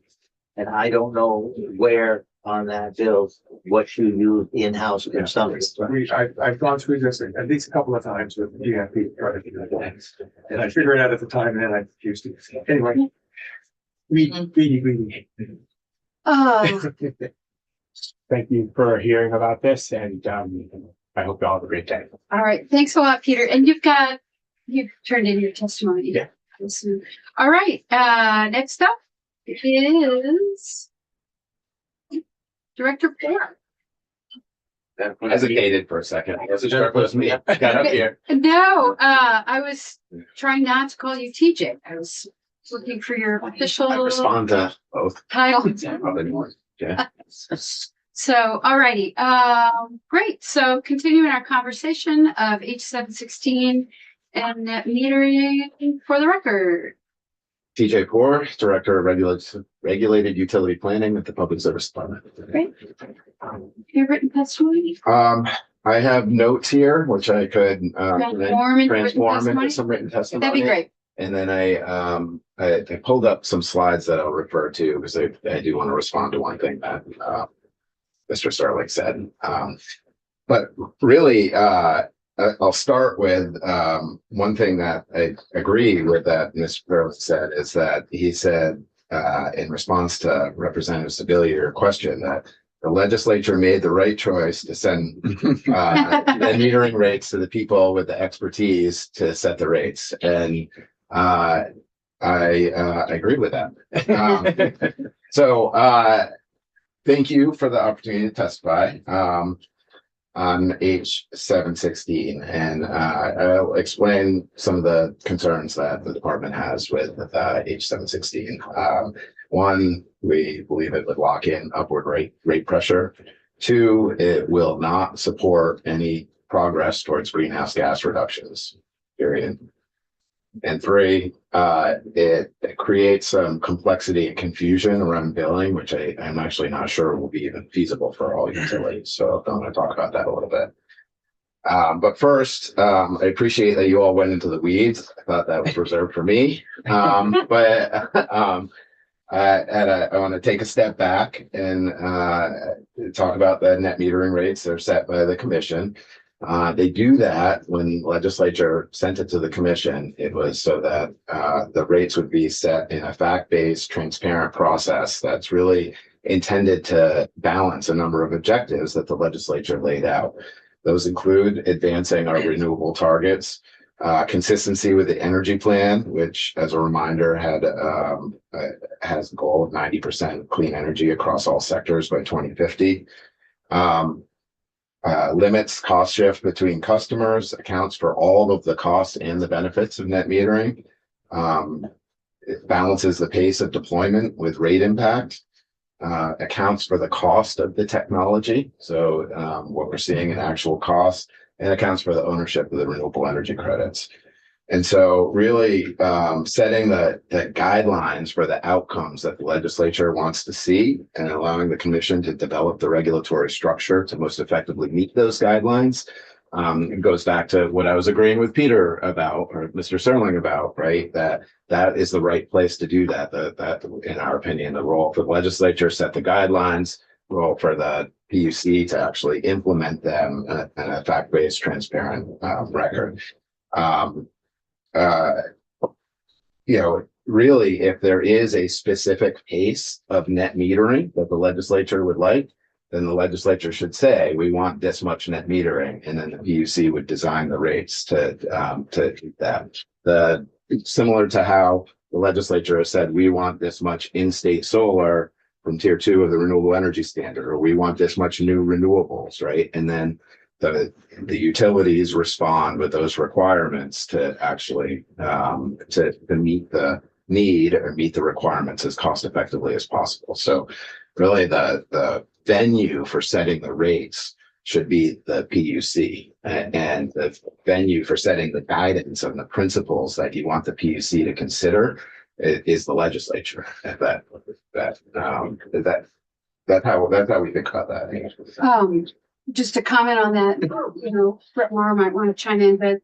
And I don't know where on that bill, what you use in-house consumption. I've gone through this at least a couple of times with GMP, trying to do that. And I figured it out at the time and then I used it. Anyway. Really. Oh, Thank you for hearing about this, and I hope you all have a great day. all right. Thanks a lot, Peter. And you've turned in your testimony. Yeah. All right. Next up is Director Porter. Hesitated for a second. Was it sure with me? Got up here. No, I was trying not to call you TJ. I was looking for your official I respond to both. title. Probably more. Yeah. So, alrighty, great. So continuing our conversation of H716 and net metering for the record. TJ Poor, Director of Regulated Utility Planning at the Public Service Department. Great. Your written testimony? I have notes here, which I could Transform into some written testimony. That'd be great. And then I pulled up some slides that I'll refer to because I do want to respond to one thing that Mr. Starling said. But really, I'll start with one thing that I agree with that Mr. Pearl said is that he said in response to Representative Sebelius question that the legislature made the right choice to send the metering rates to the people with the expertise to set the rates. And I agree with that. So thank you for the opportunity to testify on H716, and I'll explain some of the concerns that the department has with H716. One, we believe it would lock in upward rate pressure. Two, it will not support any progress towards greenhouse gas reductions, period. And three, it creates some complexity and confusion around billing, which I'm actually not sure will be even feasible for all utilities. So I'm going to talk about that a little bit. But first, I appreciate that you all went into the weeds. I thought that was reserved for me. But I want to take a step back and talk about the net metering rates that are set by the commission. They do that when legislature sent it to the commission. It was so that the rates would be set in a fact-based, transparent process that's really intended to balance a number of objectives that the legislature laid out. Those include advancing our renewable targets, consistency with the energy plan, which, as a reminder, has a goal of 90% clean energy across all sectors by 2050. Limits cost shift between customers, accounts for all of the costs and the benefits of net metering. It balances the pace of deployment with rate impact. Accounts for the cost of the technology, so what we're seeing in actual costs, and accounts for the ownership of the renewable energy credits. And so really setting the guidelines for the outcomes that the legislature wants to see and allowing the commission to develop the regulatory structure to most effectively meet those guidelines. It goes back to what I was agreeing with Peter about, or Mr. Serling about, right? That is the right place to do that. That, in our opinion, the role for the legislature, set the guidelines, role for the PUC to actually implement them in a fact-based, transparent record. Really, if there is a specific pace of net metering that the legislature would like, then the legislature should say, we want this much net metering, and then the PUC would design the rates to that. Similar to how the legislature has said, we want this much in-state solar from tier 2 of the renewable energy standard, or we want this much new renewables, right? And then the utilities respond with those requirements to actually to meet the need or meet the requirements as cost effectively as possible. So really the venue for setting the rates should be the PUC, and the venue for setting the guidance and the principles that you want the PUC to consider is the legislature. That's how we think about that. Just to comment on that, Brett Moore might want to chime in, but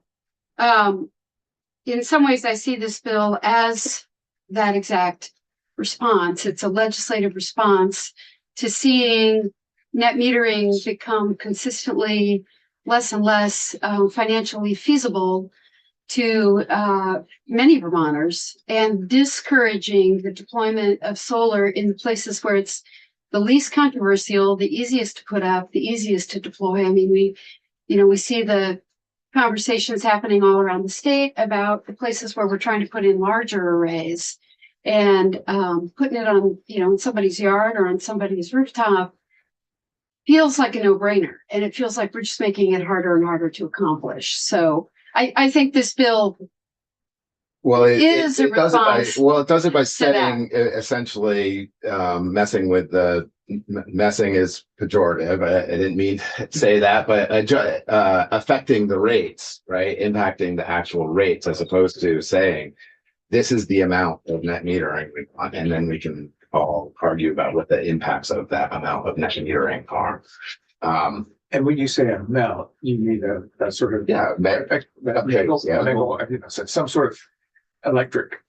in some ways I see this bill as that exact response. It's a legislative response to seeing net metering become consistently less and less financially feasible to many Vermonters, and discouraging the deployment of solar in the places where it's the least controversial, the easiest to put up, the easiest to deploy. I mean, we see the conversations happening all around the state about the places where we're trying to put in larger arrays, and putting it on, in somebody's yard or on somebody's rooftop feels like a no-brainer. And it feels like we're just making it harder and harder to accomplish. So I think this bill it does it by setting essentially messing with the messing is pejorative. I didn't mean to say that, but affecting the rates, right? Impacting the actual rates, as opposed to saying this is the amount of net metering we want, and then we can all argue about what the impacts of that amount of net metering are. And when you say amount, you mean a sort of some sort of electric.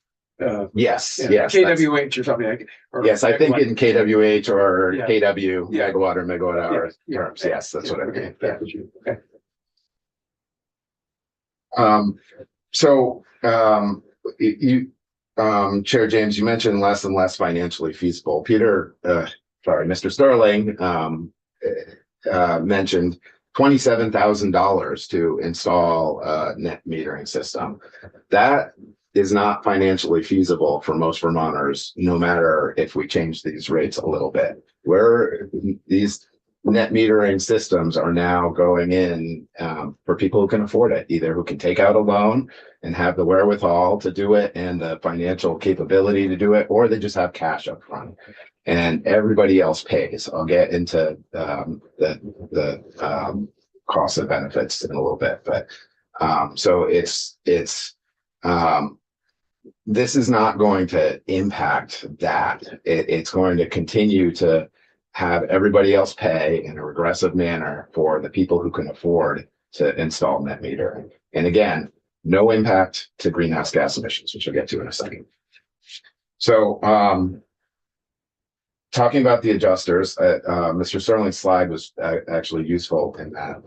Yes. KWH or something. Yes, I think in KWH or KW, megawatt or megawatt hour terms. Yes, that's what I mean. Okay. Chair James, you mentioned less and less financially feasible. Mr. Sterling mentioned $27,000 to install a net metering system. That is not financially feasible for most Vermonters, no matter if we change these rates a little bit. Where these net metering systems are now going in for people who can afford it, either who can take out a loan and have the wherewithal to do it and the financial capability to do it, or they just have cash up front. And everybody else pays. I'll get into the costs and benefits in a little bit, but so this is not going to impact that. It's going to continue to have everybody else pay in a regressive manner for the people who can afford to install net metering. And again, no impact to greenhouse gas emissions, which I'll get to in a second. So talking about the adjusters, Mr. Sterling's slide was actually useful in that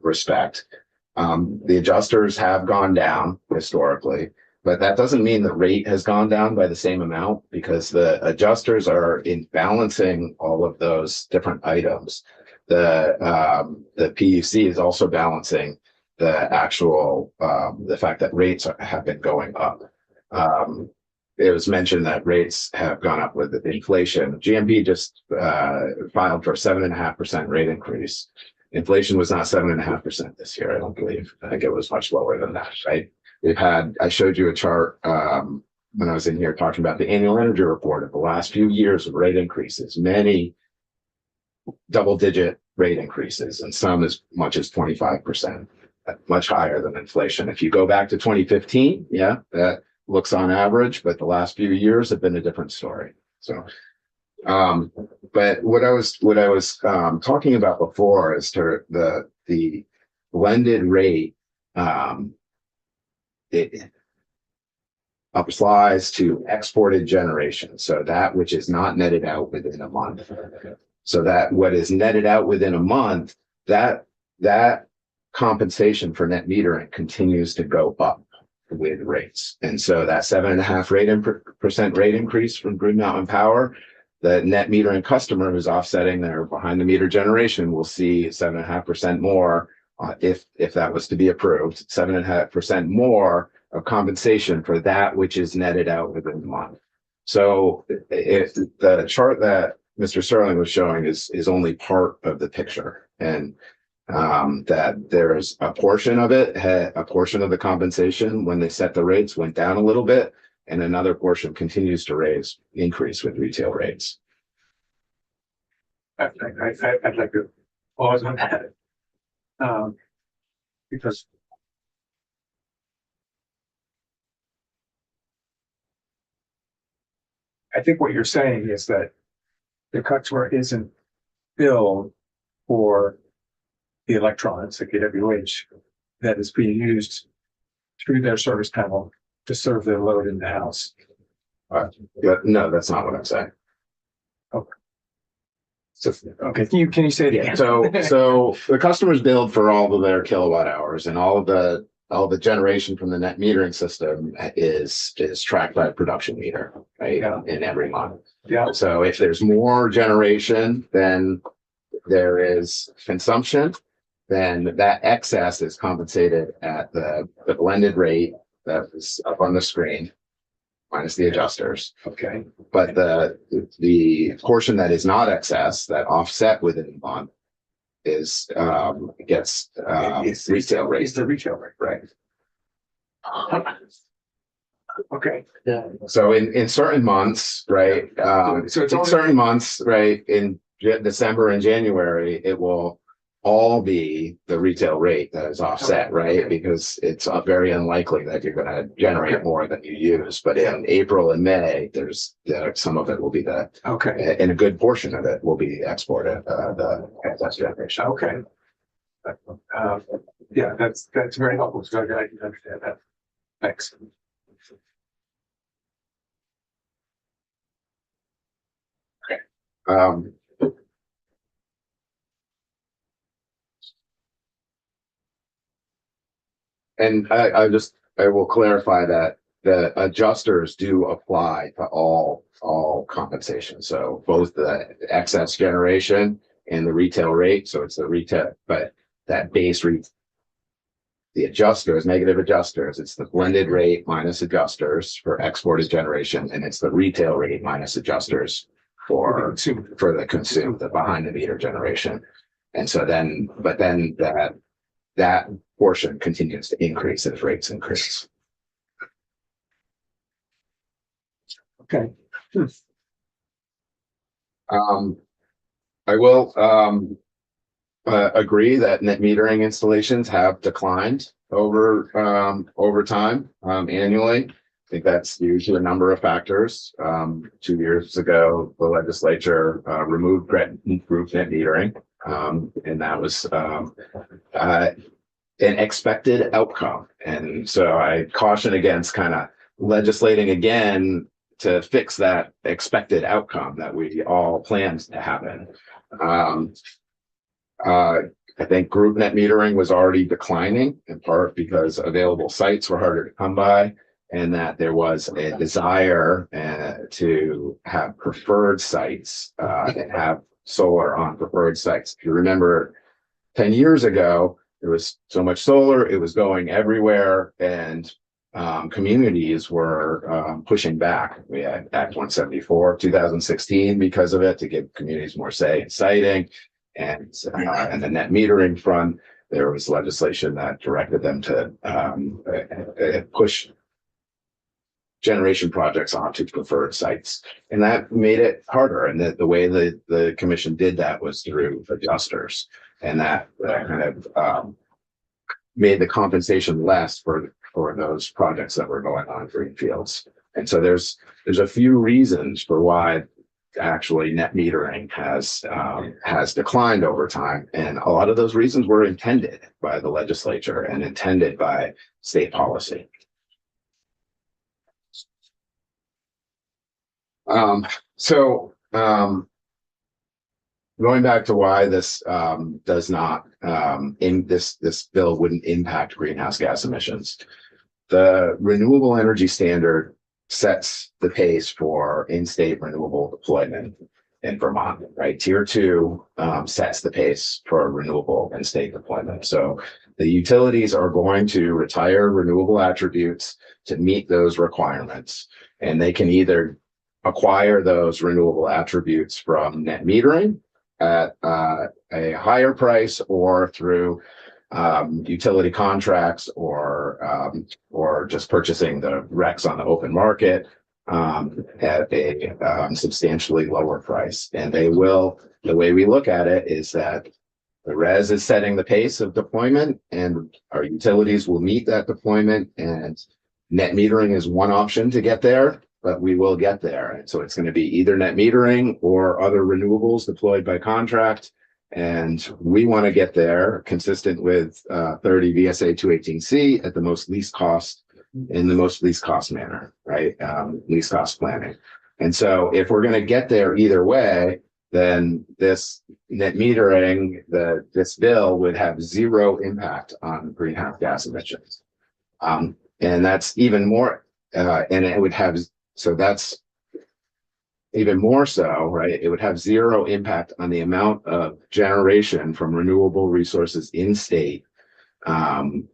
respect. The adjusters have gone down historically, but that doesn't mean the rate has gone down by the same amount because the adjusters are in balancing all of those different items. The PUC is also balancing the actual the fact that rates have been going up. It was mentioned that rates have gone up with inflation. GMB just filed for a 7.5% rate increase. Inflation was not 7.5% this year, I don't believe. I think it was much lower than that, right? I showed you a chart when I was in here talking about the annual energy report of the last few years of rate increases, many double-digit rate increases, and some as much as 25%, much higher than inflation. If you go back to 2015, yeah, that looks on average, but the last few years have been a different story. So, but what I was talking about before is to the blended rate. It applies to exported generation, so that which is not netted out within a month. So that what is netted out within a month, that compensation for net metering continues to go up with rates. And so that 7.5% rate increase from Green Mountain Power, the net metering customer who's offsetting their behind the meter generation will see 7.5% more if that was to be approved, 7.5% more of compensation for that which is netted out within the month. So if the chart that Mr. Sterling was showing is only part of the picture, and that there's a portion of it, a portion of the compensation when they set the rates went down a little bit, and another portion continues to increase with retail rates. I'd like to pause on that. Because I think what you're saying is that the customer isn't billed for the electrons, the kWh, that is being used through their service panel to serve their load in the house. No, that's not what I'm saying. Okay. So, okay, can you say it again? So the customer's billed for all of their kilowatt hours, and all the generation from the net metering system is tracked by a production meter, right? Yeah. In every month. Yeah. So if there's more generation than there is consumption, then that excess is compensated at the blended rate that is up on the screen, minus the adjusters. Okay. But the portion that is not excess, that offset within the month, gets retail rate. Is the retail rate, right? Okay. So in certain months, right? So it's in certain months, right? In December and January, it will all be the retail rate that is offset, right? Because it's very unlikely that you're going to generate more than you use. But in April and May, there's some of it will be that. Okay. And a good portion of it will be exported, the excess generation. Okay. Yeah, that's very helpful. So I can understand that. Thanks. And I will clarify that the adjusters do apply to all compensation. So both the excess generation and the retail rate. So it's the retail, but that base rate, the adjusters, negative adjusters, it's the blended rate minus adjusters for exported generation, and it's the retail rate minus adjusters for the consume, the behind the meter generation. And so then, but then that portion continues to increase as rates increase. Okay. I will agree that net metering installations have declined over time, annually. I think that's due to a number of factors. 2 years ago, the legislature removed group net metering, and that was an expected outcome. And so I caution against kind of legislating again to fix that expected outcome that we all planned to happen. I think group net metering was already declining, in part because available sites were harder to come by, and that there was a desire to have preferred sites and have solar on preferred sites. If you remember 10 years ago, there was so much solar, it was going everywhere, and communities were pushing back. We had Act 174, 2016 because of it, to give communities more say in siting. And the net metering front, there was legislation that directed them to push generation projects onto preferred sites. And that made it harder. And the way the commission did that was through adjusters. And that kind of made the compensation less for those projects that were going on greenfields. And so there's a few reasons for why actually net metering has declined over time. And a lot of those reasons were intended by the legislature and intended by state policy. Going back to why this does not this bill wouldn't impact greenhouse gas emissions. The renewable energy standard sets the pace for in-state renewable deployment in Vermont, right? Tier 2 sets the pace for renewable in-state deployment. So the utilities are going to retire renewable attributes to meet those requirements, and they can either acquire those renewable attributes from net metering at a higher price, or through utility contracts, or just purchasing the RECs on the open market at a substantially lower price. And they will, the way we look at it is that the RES is setting the pace of deployment, and our utilities will meet that deployment, and net metering is one option to get there, but we will get there. And so it's going to be either net metering or other renewables deployed by contract. And we want to get there consistent with 30 VSA 218C at the most least cost, in the most least cost manner, right? Least cost planning. And so if we're going to get there either way, then this net metering, this bill would have zero impact on greenhouse gas emissions. And that's even more, and it would have, so that's even more so, right? It would have zero impact on the amount of generation from renewable resources in state, in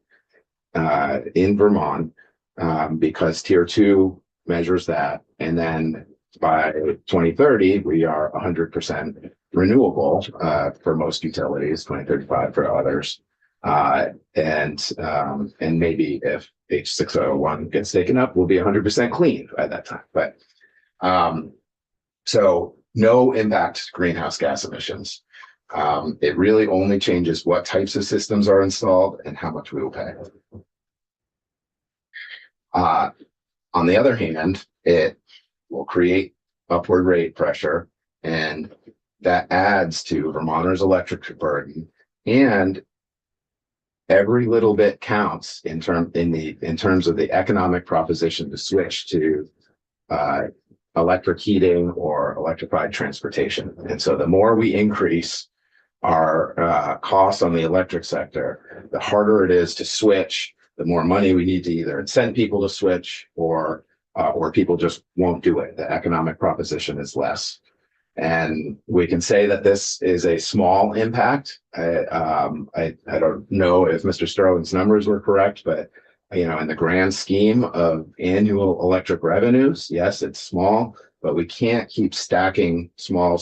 Vermont, because Tier 2 measures that. And then by 2030, we are 100% renewable for most utilities, 2035 for others. And maybe if H601 gets taken up, we'll be 100% clean by that time. But so no impact to greenhouse gas emissions. It really only changes what types of systems are installed and how much we will pay. On the other hand, it will create upward rate pressure, and that adds to Vermonters' electric burden. And every little bit counts in terms of the economic proposition to switch to electric heating or electrified transportation. And so the more we increase our costs on the electric sector, the harder it is to switch, the more money we need to either incent people to switch, or people just won't do it. The economic proposition is less. And we can say that this is a small impact. I don't know if Mr. Sterling's numbers were correct, but in the grand scheme of annual electric revenues, yes, it's small, but we can't keep stacking small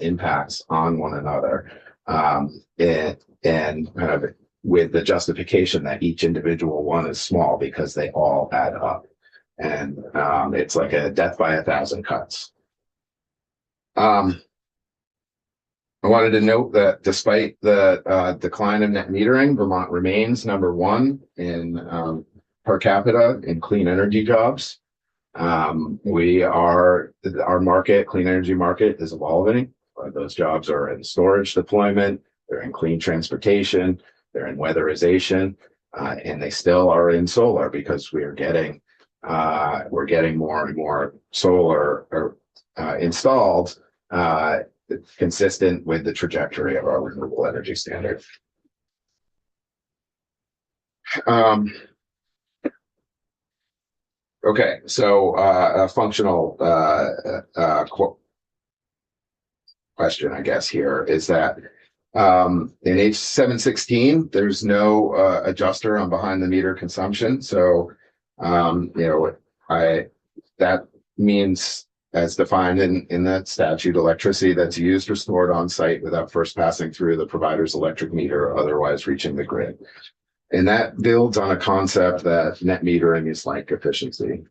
impacts on one another. And kind of with the justification that each individual one is small because they all add up. And it's like a death by 1,000 cuts. I wanted to note that despite the decline in net metering, Vermont remains #1 in per capita in clean energy jobs. Our market, clean energy market, is evolving. Those jobs are in storage deployment, they're in clean transportation, they're in weatherization, and they still are in solar, because we are getting we're getting more and more solar or installed, consistent with the trajectory of our renewable energy standard. Okay, so a functional question, I guess, here is that in H716, there's no adjuster on behind the meter consumption. So, that means, as defined in that statute, electricity that's used or stored on site without first passing through the provider's electric meter or otherwise reaching the grid. And that builds on a concept that net metering is like efficiency.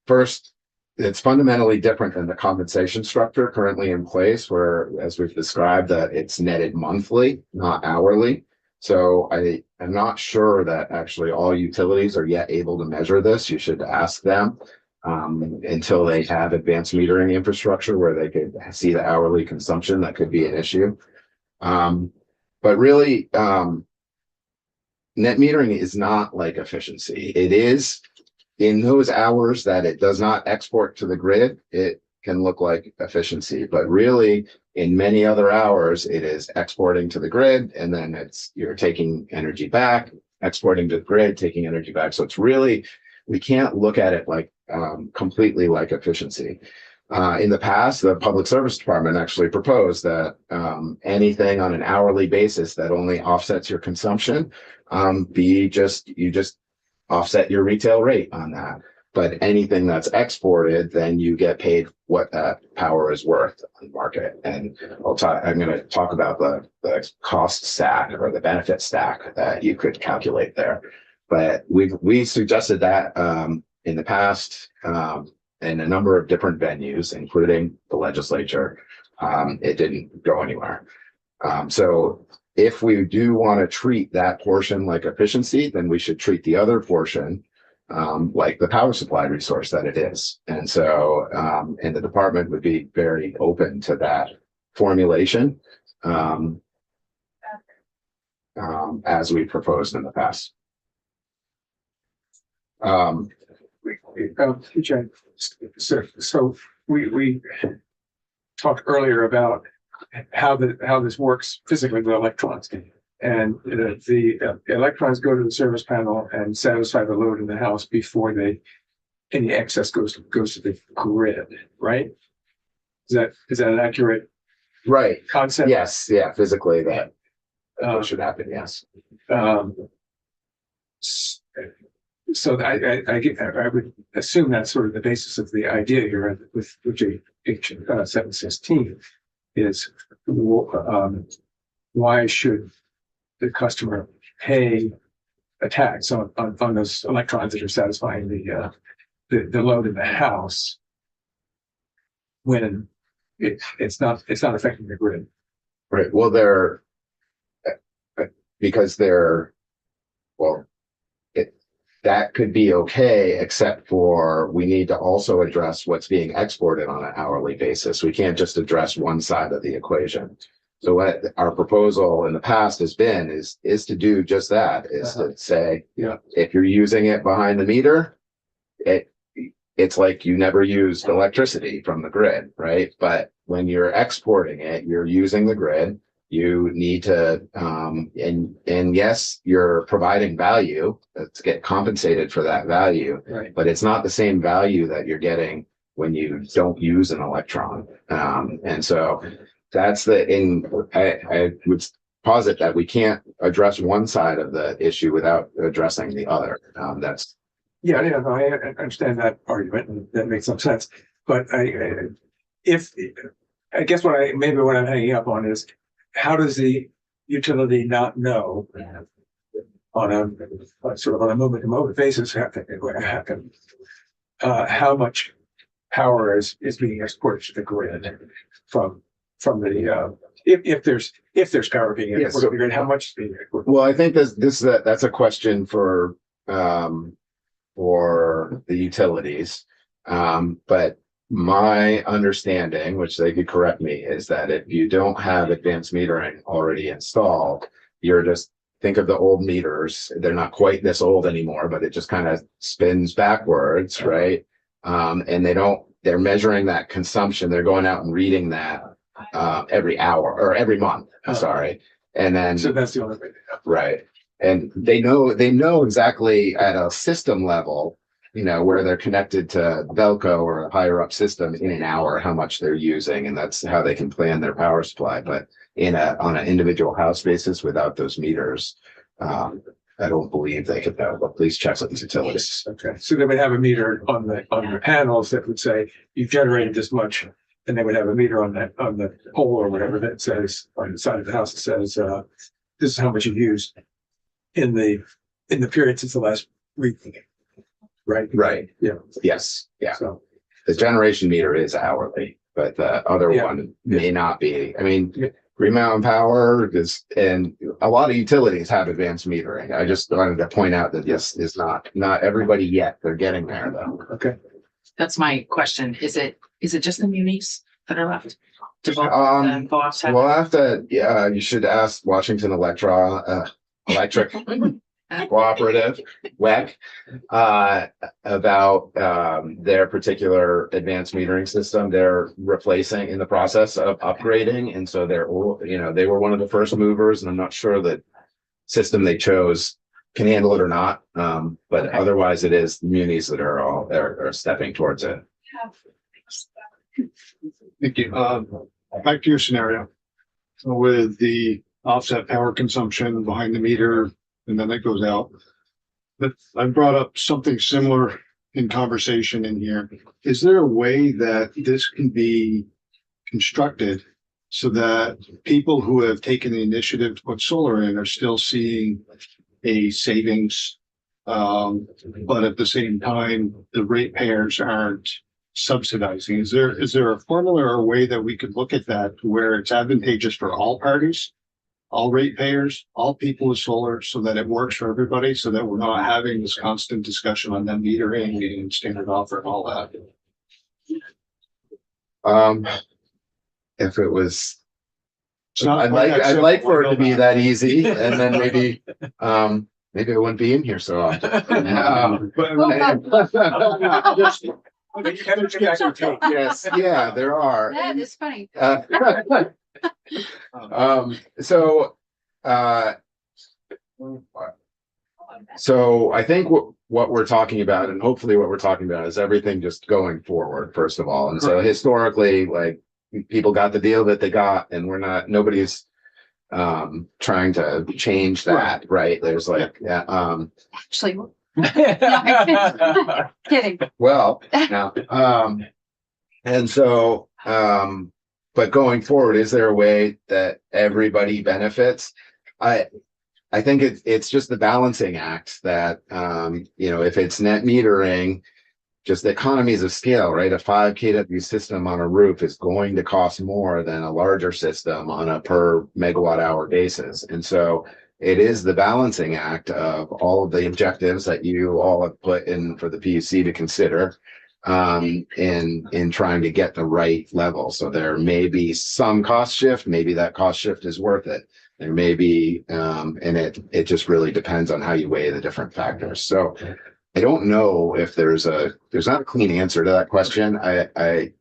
First, it's fundamentally different than the compensation structure currently in place, where, as we've described, that it's netted monthly, not hourly. So I am not sure that actually all utilities are yet able to measure this. You should ask them until they have advanced metering infrastructure where they could see the hourly consumption. That could be an issue. But really, net metering is not like efficiency. It is in those hours that it does not export to the grid, it can look like efficiency, but really in many other hours, it is exporting to the grid, and then you're taking energy back, exporting to the grid, taking energy back. So it's really, we can't look at it like completely like efficiency. In the past, the Public Service Department actually proposed that anything on an hourly basis that only offsets your consumption, you just offset your retail rate on that. But anything that's exported, then you get paid what that power is worth on the market. And I'm going to talk about the cost stack or the benefit stack that you could calculate there. But we suggested that in the past in a number of different venues, including the legislature. It didn't go anywhere. So if we do want to treat that portion like efficiency, then we should treat the other portion like the power supply resource that it is. And so, and the department would be very open to that formulation as we proposed in the past. So we talked earlier about how this works physically with electrons, and the electrons go to the service panel and satisfy the load in the house before any excess goes to the grid, right? Is that an accurate concept? Yes, yeah, physically that should happen. Yes. So I would assume that's sort of the basis of the idea here with H716 is why should the customer pay a tax on those electrons that are satisfying the load in the house when it's not affecting the grid? Right. Well, that could be okay, except for we need to also address what's being exported on an hourly basis. We can't just address one side of the equation. So what our proposal in the past has been is to do just that, is to say, if you're using it behind the meter, it's like you never used electricity from the grid, right? But when you're exporting it, you're using the grid. You need to, and yes, you're providing value to get compensated for that value, right? But it's not the same value that you're getting when you don't use an electron. And so that's I would posit that we can't address one side of the issue without addressing the other. I understand that argument, and that makes some sense. But I guess what I'm hanging up on is, how does the utility not know on a sort of on a moment-to-moment basis how much power is being exported to the grid from the if there's power being exported to the grid, how much is being exported? Well, I think that's a question for the utilities, but my understanding, which they could correct me, is that if you don't have advanced metering already installed, you're just think of the old meters. They're not quite this old anymore, but it just kind of spins backwards, right? And they're measuring that consumption. They're going out and reading that every hour or every month. Sorry. And then, So that's the only way. right. And they know exactly at a system level, where they're connected to Velco or a higher up system in an hour, how much they're using. And that's how they can plan their power supply. But on an individual house basis without those meters, I don't believe they could know, but please check with the utilities. Okay, so they would have a meter on the panels that would say you've generated this much, and they would have a meter on the pole or whatever that says on the side of the house that says this is how much you've used in the period since the last reading. Right. Right. Yeah. Yes. Yeah. So The generation meter is hourly, but the other Yeah. one may not be. I mean, Green Mountain Power and a lot of utilities have advanced metering. I just wanted to point out that this is not everybody yet. They're getting there though. okay. That's my question. Is it just the munis that are left? To vote? Um, Co-ops have? We'll have to, you should ask Washington Electric Cooperative, WEC, about their particular advanced metering system. They're replacing in the process of upgrading. And so they were one of the first movers, and I'm not sure that system they chose can handle it or not. But Okay. otherwise it is munis that are stepping towards it. Thank you. Back to your scenario with the offset power consumption behind the meter, and then it goes out. But I brought up something similar in conversation in here. Is there a way that this can be constructed so that people who have taken the initiative to put solar in are still seeing a savings? But at the same time, the ratepayers aren't subsidizing. Is there a formula or a way that we could look at that to where it's advantageous for all parties, all ratepayers, all people with solar, so that it works for everybody, so that we're not having this constant discussion on them metering and standard offer and all that? If it was, It's not I'd quite that like simple, for it I to know be that. that easy, and then maybe I wouldn't be in here so often. Yes, yeah, there are. That is funny. So I think what we're talking about, and hopefully what we're talking about, is everything just going forward, first of all. And so historically, like, people got the deal that they got, and nobody's trying to change that, right? There's like, Actually, kidding. well, no. And so, but going forward, is there a way that everybody benefits? I think it's just the balancing act that, if it's net metering, just the economies of scale, right? A 5 kW system on a roof is going to cost more than a larger system on a per megawatt hour basis. And so it is the balancing act of all of the objectives that you all have put in for the PUC to consider in trying to get the right level. So there may be some cost shift, maybe that cost shift is worth it. There may be, and it just really depends on how you weigh the different factors. So I don't know if there's not a clean answer to that question. I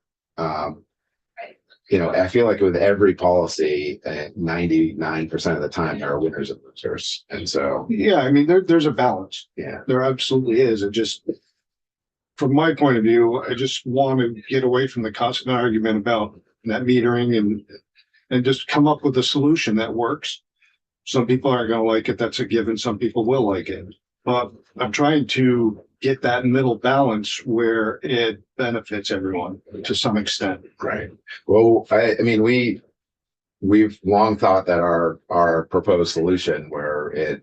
feel like with every policy, 99% of the time there are winners and losers. And so, Yeah, I mean, there's a balance. yeah. There absolutely is. It just, from my point of view, I just want to get away from the constant argument about net metering and just come up with a solution that works. Some people aren't going to like it. That's a given. Some people will like it. But I'm trying to get that middle balance where it benefits everyone to some extent. Right. Well, I mean, we've long thought that our proposed solution, where it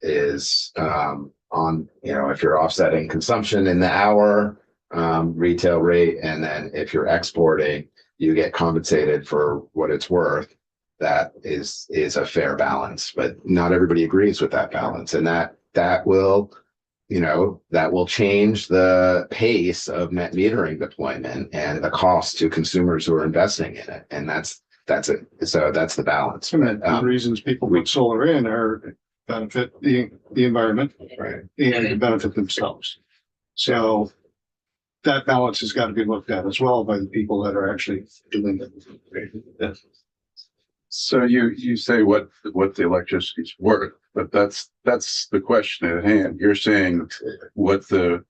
is on, if you're offsetting consumption in the hour retail rate, and then if you're exporting, you get compensated for what it's worth. That is a fair balance, but not everybody agrees with that balance, and that will change the pace of net metering deployment and the cost to consumers who are investing in it. And that's it. So that's the balance. And the reasons people put solar in are benefit the environment Right. and to benefit themselves. So that balance has got to be looked at as well by the people that are actually doing it. So you say what the electricity's worth, but that's the question at hand. You're saying what the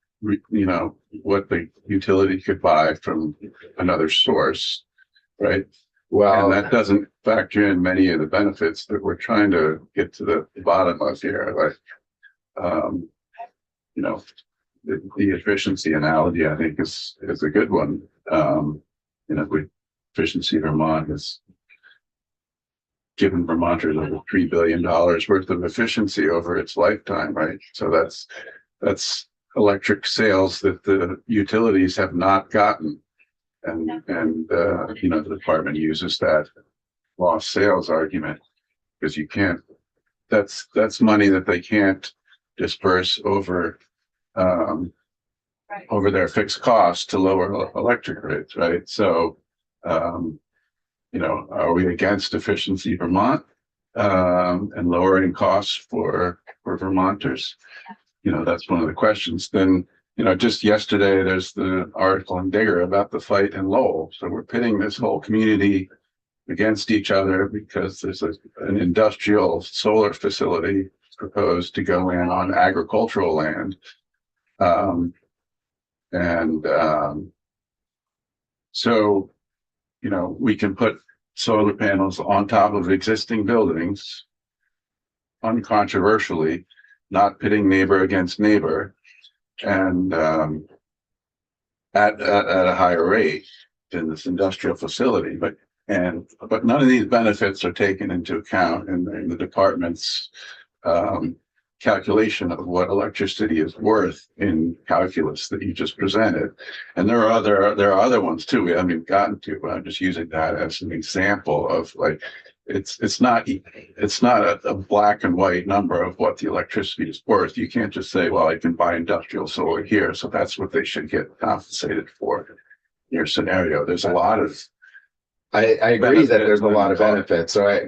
what the utility could buy from another source, right? And Well, that doesn't factor in many of the benefits that we're trying to get to the bottom of here, like the efficiency analogy, I think is a good one. Efficiency Vermont has given Vermonters over $3 billion worth of efficiency over its lifetime, right? So that's electric sales that the utilities have not gotten. And the department uses that lost sales argument because you can't, that's money that they can't disperse over their fixed costs to lower electric rates, right? So, are we against Efficiency Vermont and lowering costs for Vermonters? That's one of the questions. Then, just yesterday, there's the article in Digger about the fight in Lowell. So we're pitting this whole community against each other because there's an industrial solar facility proposed to go in on agricultural land. So, we can put solar panels on top of existing buildings uncontroversially, not pitting neighbor against neighbor, and at a higher rate than this industrial facility. But none of these benefits are taken into account in the department's calculation of what electricity is worth in calculus that you just presented. And there are other ones too we haven't even gotten to, but I'm just using that as an example of like it's not a black and white number of what the electricity is worth. You can't just say, well, I can buy industrial solar here, so that's what they should get compensated for. In your scenario, there's a lot of I agree that there's a lot of benefits. So I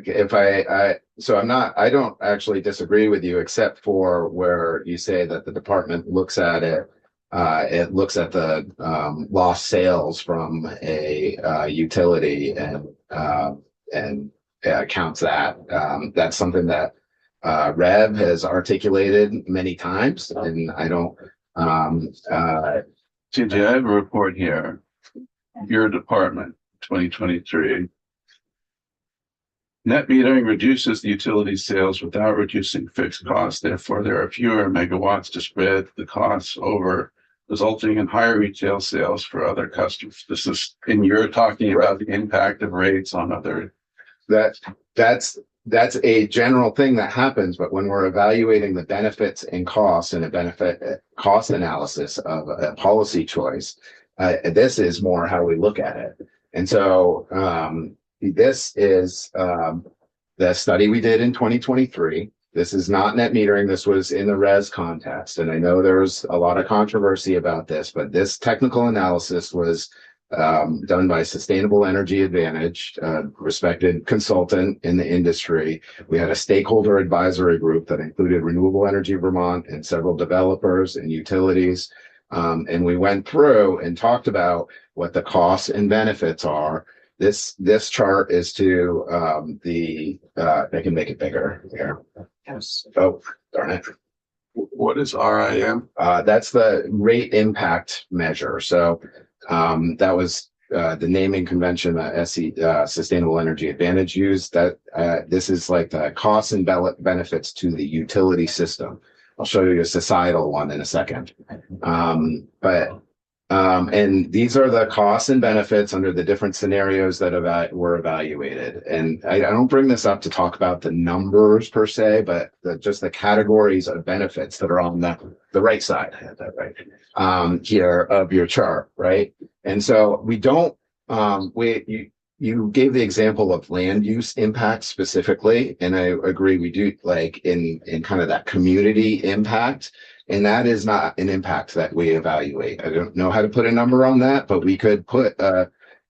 don't actually disagree with you, except for where you say that the department looks at it. It looks at the lost sales from a utility and counts that. That's something that Rev has articulated many times, and I don't. TJ, I have a report here. Your department, 2023. Net metering reduces the utility sales without reducing fixed costs. Therefore, there are fewer megawatts to spread the costs over, resulting in higher retail sales for other customers. This is, and you're talking about the impact of rates on other. That's a general thing that happens, but when we're evaluating the benefits and costs and a benefit cost analysis of a policy choice, this is more how we look at it. And so this is the study we did in 2023. This is not net metering. This was in the RES context. And I know there's a lot of controversy about this, but this technical analysis was done by Sustainable Energy Advantage, respected consultant in the industry. We had a stakeholder advisory group that included Renewable Energy Vermont and several developers and utilities. And we went through and talked about what the costs and benefits are. This chart is to I can make it bigger here. Yes. Oh, darn it. What is RIM? That's the rate impact measure. So that was the naming convention that Sustainable Energy Advantage used. That this is like the costs and benefits to the utility system. I'll show you a societal one in a second. And these are the costs and benefits under the different scenarios that were evaluated. And I don't bring this up to talk about the numbers per se, but just the categories of benefits that are on the right side. I have that right here of your chart, right? And so we don't, you gave the example of land use impact specifically, and I agree we do like in kind of that community impact, and that is not an impact that we evaluate. I don't know how to put a number on that, but we could put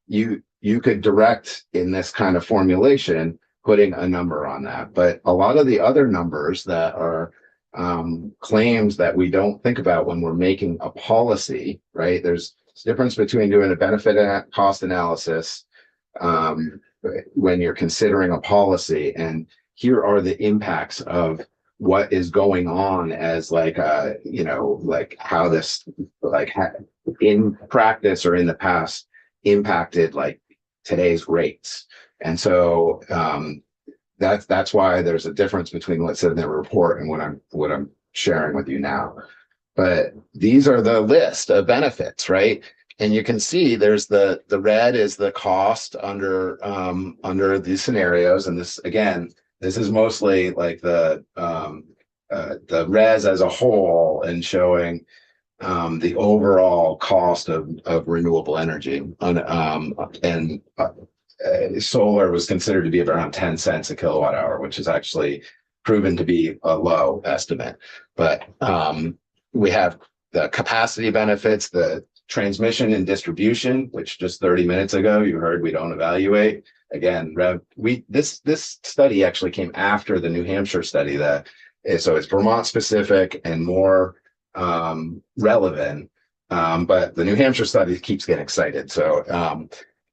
you could direct in this kind of formulation putting a number on that. But a lot of the other numbers that are claims that we don't think about when we're making a policy, right? There's a difference between doing a benefit and cost analysis when you're considering a policy, and here are the impacts of what is going on as like like how this in practice or in the past impacted like today's rates. And so that's why there's a difference between what's in the report and what I'm sharing with you now. But these are the list of benefits, right? And you can see there's the red is the cost under these scenarios. And this, again, this is mostly like the res as a whole and showing the overall cost of renewable energy. Solar was considered to be around 10 cents a kilowatt hour, which is actually proven to be a low estimate. But we have the capacity benefits, the transmission and distribution, which just 30 minutes ago you heard we don't evaluate. Again, this study actually came after the New Hampshire study so it's Vermont specific and more relevant. But the New Hampshire study keeps getting cited. So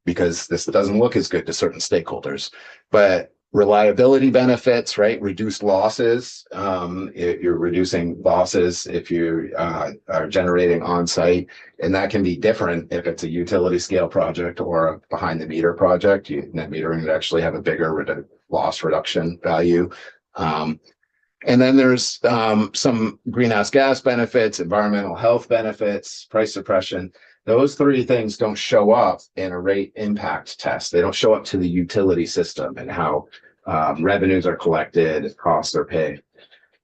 because this doesn't look as good to certain stakeholders, but reliability benefits, right? Reduced losses. You're reducing losses if you are generating on site, and that can be different if it's a utility scale project or a behind the meter project. Net metering would actually have a bigger loss reduction value. And then there's some greenhouse gas benefits, environmental health benefits, price suppression. Those three things don't show up in a rate impact test. They don't show up to the utility system and how revenues are collected, costs are paid.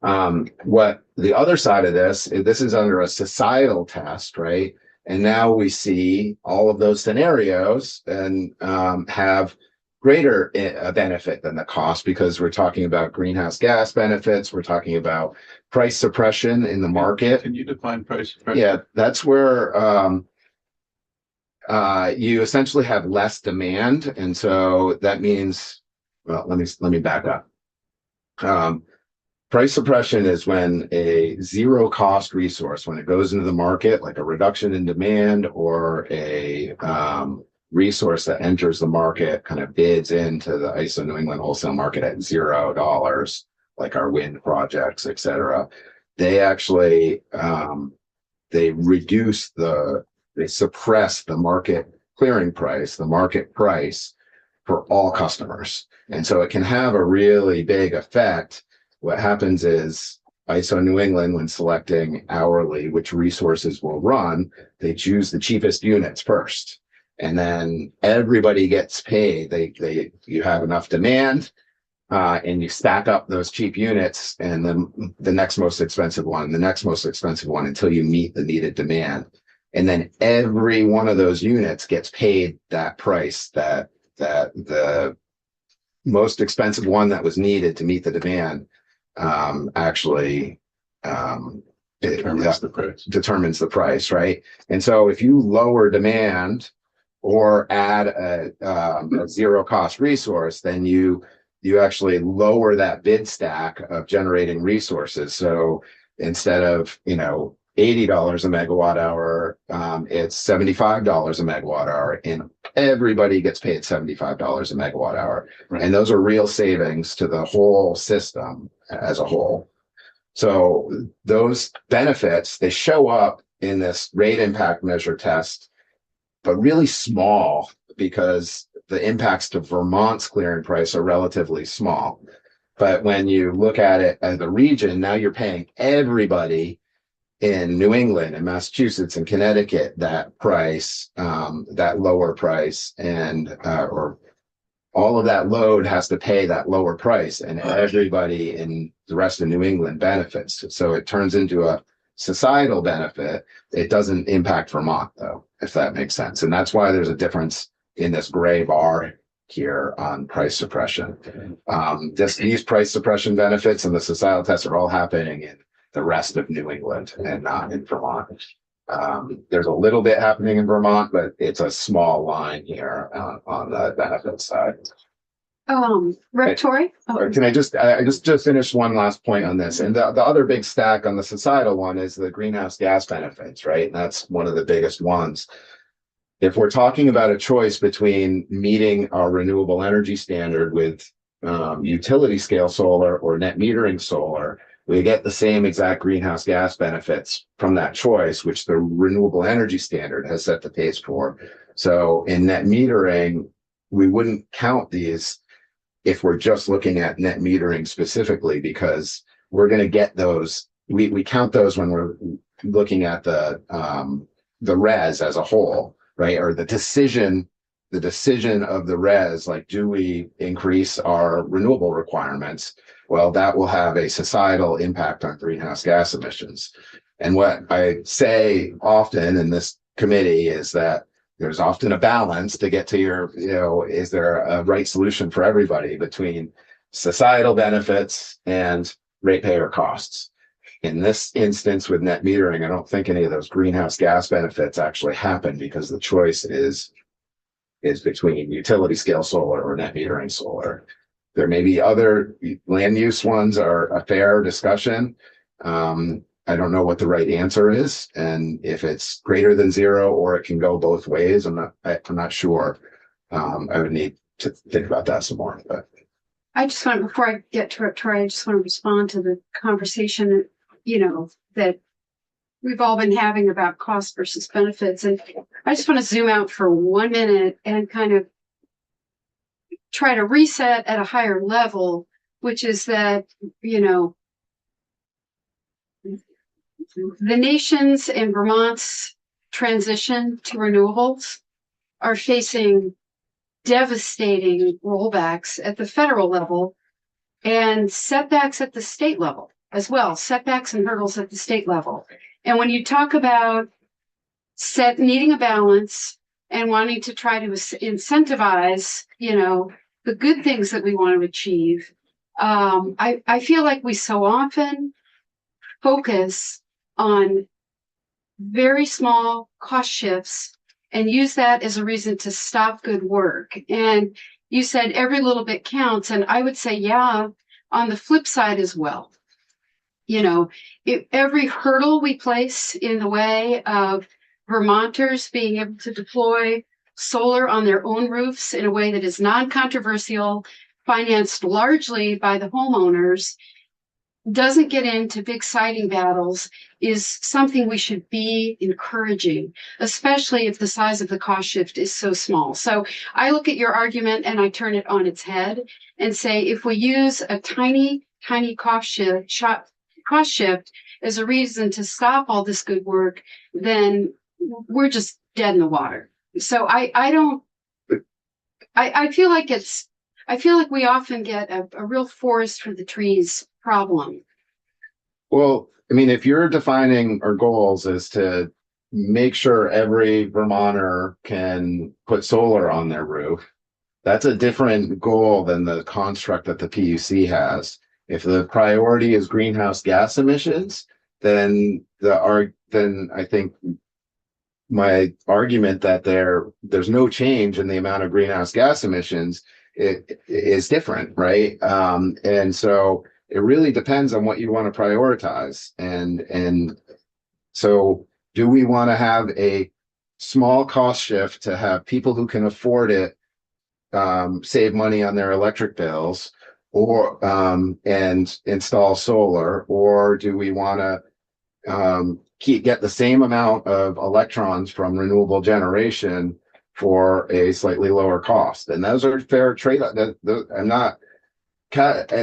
What the other side of this is under a societal test, right? And now we see all of those scenarios and have greater benefit than the cost, because we're talking about greenhouse gas benefits. We're talking about price suppression in the market. Can you define price suppression? Yeah, that's where you essentially have less demand. And so that means, well, let me back up. Price suppression is when a zero cost resource, when it goes into the market, like a reduction in demand or a resource that enters the market, kind of bids into the ISO New England wholesale market at $0, like our wind projects, et cetera. They actually, they suppress the market clearing price, the market price for all customers. And so it can have a really big effect. What happens is ISO New England, when selecting hourly which resources will run, they choose the cheapest units first. And then everybody gets paid. You have enough demand, and you stack up those cheap units, and then the next most expensive one, the next most expensive one, until you meet the needed demand. And then every one of those units gets paid that price that the most expensive one that was needed to meet the demand actually determines the price, right? And so if you lower demand or add a zero cost resource, then you actually lower that bid stack of generating resources. So instead of, $80 a megawatt hour, it's $75 a megawatt hour, and everybody gets paid $75 a megawatt hour. Right. And those are real savings to the whole system as a whole. So those benefits, they show up in this rate impact measure test, but really small, because the impacts to Vermont's clearing price are relatively small. But when you look at it as a region, now you're paying everybody in New England and Massachusetts and Connecticut that price, that lower price, and or all of that load has to pay that lower price, and everybody in the rest of New England benefits. So it turns into a societal benefit. It doesn't impact Vermont, though, if that makes sense. And that's why there's a difference in this gray bar here on price suppression. These price suppression benefits and the societal tests are all happening in the rest of New England and not in Vermont. There's a little bit happening in Vermont, but it's a small line here on the benefit side. Rep Torrey? Or can I just finish one last point on this? And the other big stack on the societal one is the greenhouse gas benefits, right? And that's one of the biggest ones. If we're talking about a choice between meeting our renewable energy standard with utility scale solar or net metering solar, we get the same exact greenhouse gas benefits from that choice, which the renewable energy standard has set the pace for. So in net metering, we wouldn't count these if we're just looking at net metering specifically, because we're going to get those. We count those when we're looking at the res as a whole, right? Or the decision of the res, like, do we increase our renewable requirements? Well, that will have a societal impact on greenhouse gas emissions. And what I say often in this committee is that there's often a balance to get to your, is there a right solution for everybody between societal benefits and ratepayer costs? In this instance with net metering, I don't think any of those greenhouse gas benefits actually happen because the choice is between utility scale solar or net metering solar. There may be other land use ones are a fair discussion. I don't know what the right answer is, and if it's greater than zero or it can go both ways, I'm not sure. I would need to think about that some more. But I just want, before I get to it, Troy, I just want to respond to the conversation, that we've all been having about cost versus benefits. And I just want to zoom out for 1 minute and kind of try to reset at a higher level, which is that, the nation's and Vermont's transition to renewables are facing devastating rollbacks at the federal level and setbacks at the state level as well, setbacks and hurdles at the state level. And when you talk about needing a balance and wanting to try to incentivize, the good things that we want to achieve, I feel like we so often focus on very small cost shifts and use that as a reason to stop good work. And you said every little bit counts. And I would say, yeah, on the flip side as well. Every hurdle we place in the way of Vermonters being able to deploy solar on their own roofs in a way that is non-controversial, financed largely by the homeowners, doesn't get into big siting battles, is something we should be encouraging, especially if the size of the cost shift is so small. So I look at your argument and I turn it on its head and say, if we use a tiny cost shift as a reason to stop all this good work, then we're just dead in the water. So I feel like we often get a real forest for the trees problem. well, I mean, if you're defining our goals is to make sure every Vermonter can put solar on their roof, that's a different goal than the construct that the PUC has. If the priority is greenhouse gas emissions, then I think my argument that there's no change in the amount of greenhouse gas emissions is different, right? And so it really depends on what you want to prioritize. And so do we want to have a small cost shift to have people who can afford it save money on their electric bills, or and install solar, or do we want to get the same amount of electrons from renewable generation for a slightly lower cost? And those are fair trade-offs.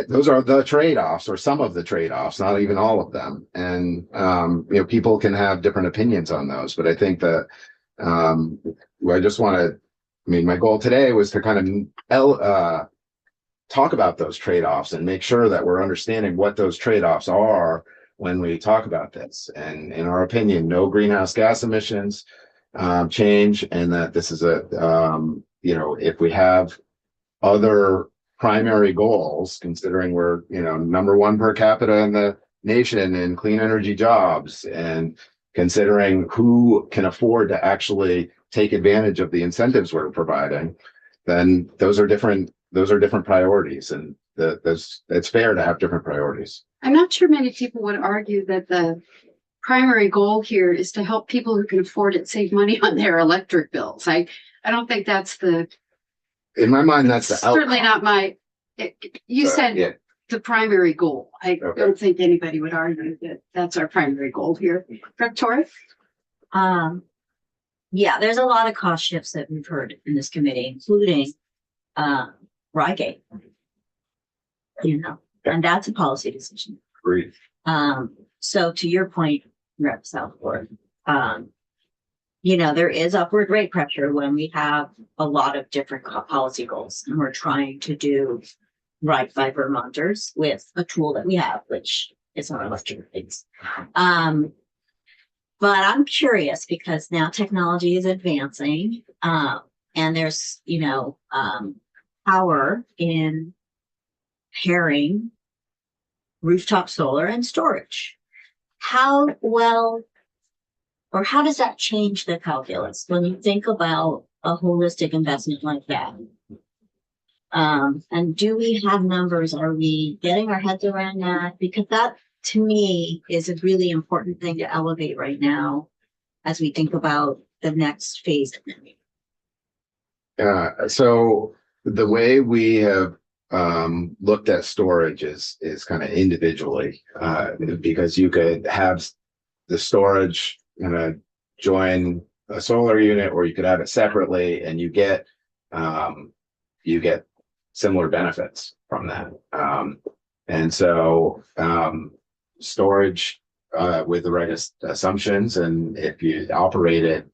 Those are the trade-offs, or some of the trade-offs, not even all of them. And people can have different opinions on those, but I think that I just want to. I mean, my goal today was to kind of talk about those trade-offs and make sure that we're understanding what those trade-offs are when we talk about this. And in our opinion, no greenhouse gas emissions change, and that this is if we have other primary goals, considering we're number one per capita in the nation in clean energy jobs, and considering who can afford to actually take advantage of the incentives we're providing, then those are different those are different priorities, and it's fair to have different priorities. I'm not sure many people would argue that the primary goal here is to help people who can afford it save money on their electric bills. I don't think that's In my mind, that's the certainly outcome. not you So, said yeah. the primary goal. I Okay. don't think anybody would argue that that's our primary goal here. Victoria? Yeah, there's a lot of cost shifts that we've heard in this committee, including, Rygate. You know, and that's a policy decision. Agreed. So to your point, Rep. Southport, there is upward rate pressure when we have a lot of different policy goals, and we're trying to do right by Vermonters with a tool that we have, which is our electric rates. But I'm curious because now technology is advancing, and there's, power in pairing rooftop solar and storage. How does that change the calculus when you think about a holistic investment like that? And do we have numbers? Are we getting our heads around that? Because that, to me, is a really important thing to elevate right now as we think about the next phase. So the way we have looked at storage is kind of individually, because you could have the storage join a solar unit, or you could have it separately, and you get similar benefits from that. And so storage with the right assumptions, and if you operate it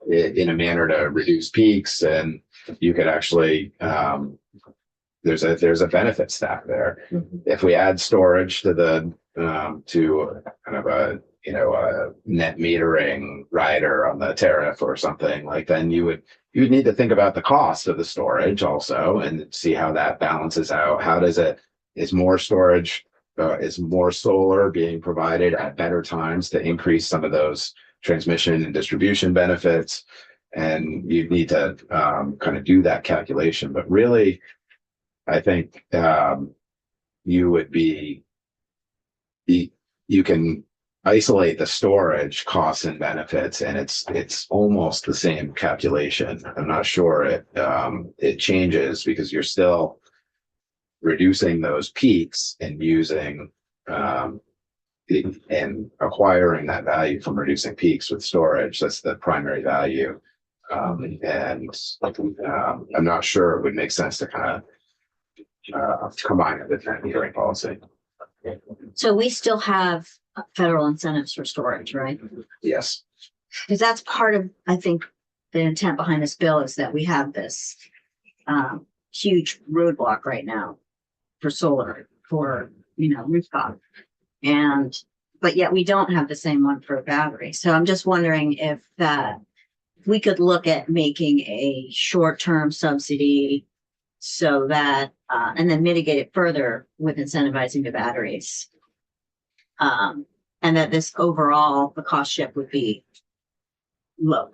in a manner to reduce peaks, and you could actually there's a benefit stack there. Mm-hmm. If we add storage to the to kind of a net metering rider on the tariff or something, like, then you would need to think about the cost of the storage also and see how that balances out. How does it, is more storage, is more solar being provided at better times to increase some of those transmission and distribution benefits? And you need to kind of do that calculation. But really, I think you can isolate the storage costs and benefits, and it's almost the same calculation. I'm not sure it changes, because you're still reducing those peaks and using and acquiring that value from reducing peaks with storage. That's the primary value. And I'm not sure it would make sense to kind of combine it with that metering policy. So we still have federal incentives for storage, right? Yes. Because that's part of, I think, the intent behind this bill is that we have this huge roadblock right now for solar, for, rooftop. But yet we don't have the same one for a battery. So I'm just wondering if we could look at making a short-term subsidy so that, and then mitigate it further with incentivizing the batteries. And that this overall, the cost shift would be low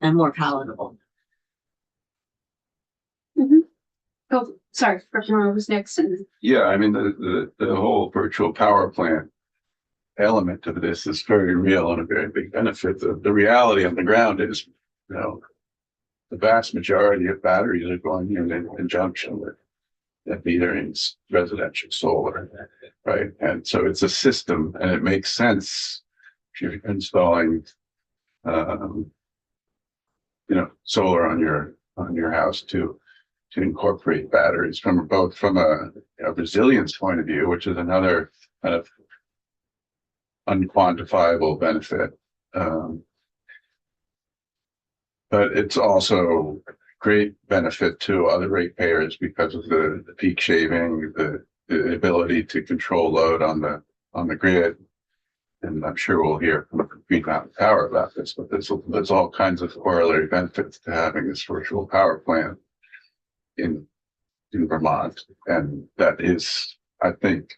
and more palatable. Mm-hmm. Oh, sorry, Representative was next. And Yeah, I mean, the whole virtual power plant element of this is very real and a very big benefit. The reality on the ground is, the vast majority of batteries are going in conjunction with net metering's residential solar, right? And so it's a system, and it makes sense if you're installing, solar on your house to incorporate batteries from a resilience point of view, which is another kind of unquantifiable benefit. But it's also great benefit to other ratepayers because of the peak shaving, the ability to control load on the grid. And I'm sure we'll hear from Green Mountain Power about this, but there's all kinds of corollary benefits to having this virtual power plant in Vermont. And that is, I think,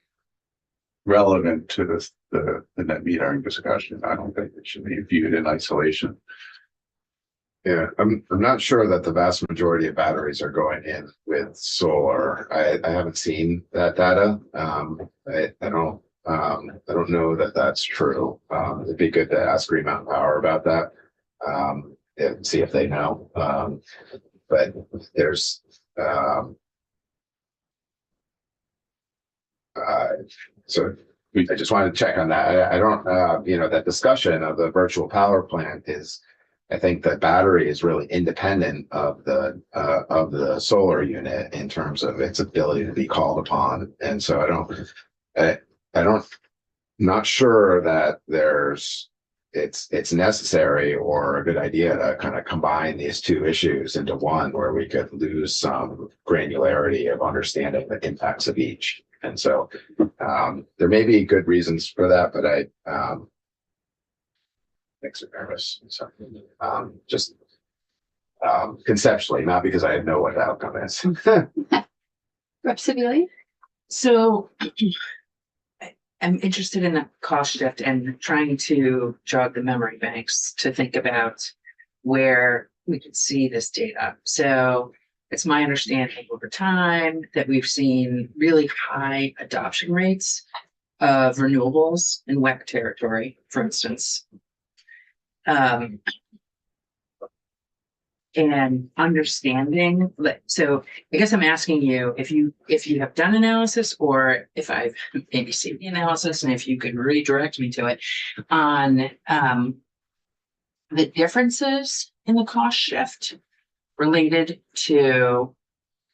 relevant to the net metering discussion. I don't think it should be viewed in isolation. Yeah, I'm not sure that the vast majority of batteries are going in with solar. I haven't seen that data. I don't know that that's true. It'd be good to ask Green Mountain Power about that. And see if they know. But there's, so I just wanted to check on that. I don't, that discussion of the virtual power plant is, I think the battery is really independent of the solar unit in terms of its ability to be called upon. And so I don't, not sure that it's necessary or a good idea to kind of combine these two issues into one where we could lose some granularity of understanding the impacts of each. And so there may be good reasons for that, but makes it nervous. So just conceptually, not because I know what the outcome is. Rep. Sibili? So I'm interested in the cost shift and trying to jog the memory banks to think about where we could see this data. So it's my understanding over time that we've seen really high adoption rates of renewables in WEC territory, for instance. And understanding, so I guess I'm asking you if you have done analysis, or if I've maybe seen the analysis, and if you could redirect me to it on the differences in the cost shift related to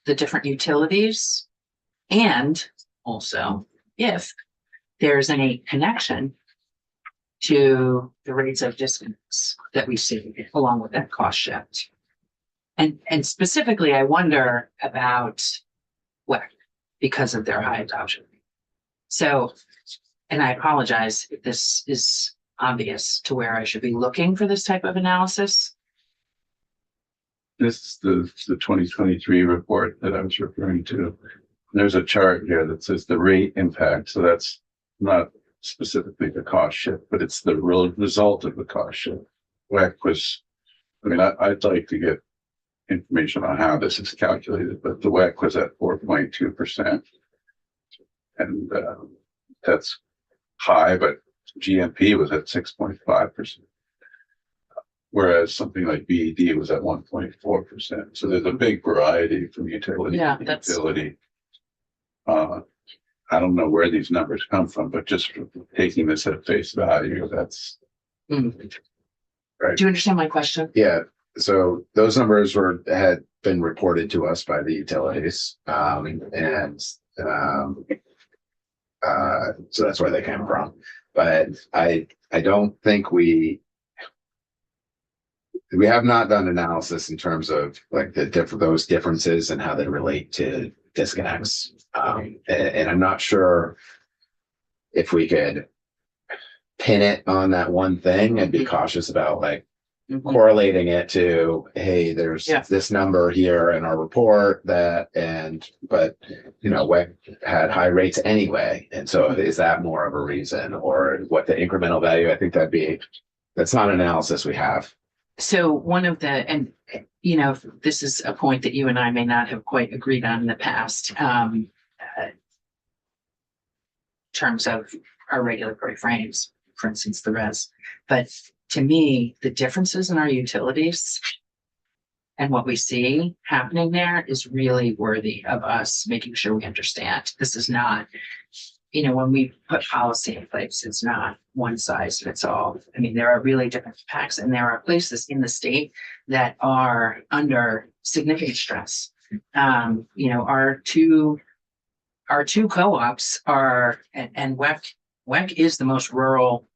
the different utilities, and also if there's any connection to the rates of disconnects that we see along with that cost shift. And specifically, I wonder about WEC because of their high adoption. So, and I apologize if this is obvious to where I should be looking for this type of analysis. This is the 2023 report that I was referring to. There's a chart here that says the rate impact. So that's not specifically the cost shift, but it's the real result of the cost shift. WEC was, I'd like to get information on how this is calculated, but the WEC was at 4.2%. And that's high, but GMP was at 6.5%. Whereas something like BED was at 1.4%. So there's a big variety from utility to utility. I don't know where these numbers come from, but just taking this at face value, that's right. Do you understand my question? Yeah. So those numbers had been reported to us by the utilities, so that's where they came from. But I don't think we have not done analysis in terms of like those differences and how they relate to disconnects. And I'm not sure if we could pin it on that one thing and be cautious about like correlating it to, hey, there's this number here in our report but WEC had high rates anyway. And so is that more of a reason, or what the incremental value? I think that's not an analysis we have. So this is a point that you and I may not have quite agreed on in the past, in terms of our regulatory frames, for instance, the res. But to me, the differences in our utilities and what we see happening there is really worthy of us making sure we understand. This is not, when we put policy in place, it's not one size fits all. I mean, there are really different impacts, and there are places in the state that are under significant stress. Our two co-ops are, and WEC is the most rural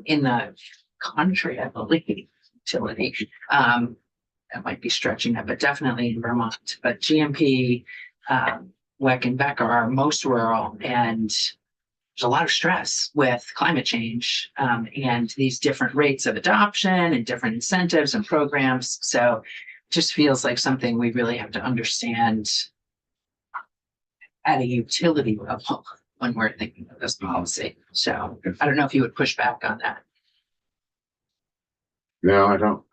in the country, I believe, utility. That might be stretching it, but definitely in Vermont. But GMP, WEC, and Beck are most rural, and there's a lot of stress with climate change and these different rates of adoption and different incentives and programs. So it just feels like something we really have to understand at a utility level when we're thinking of this policy. So I don't know if you would push back on that. No, I don't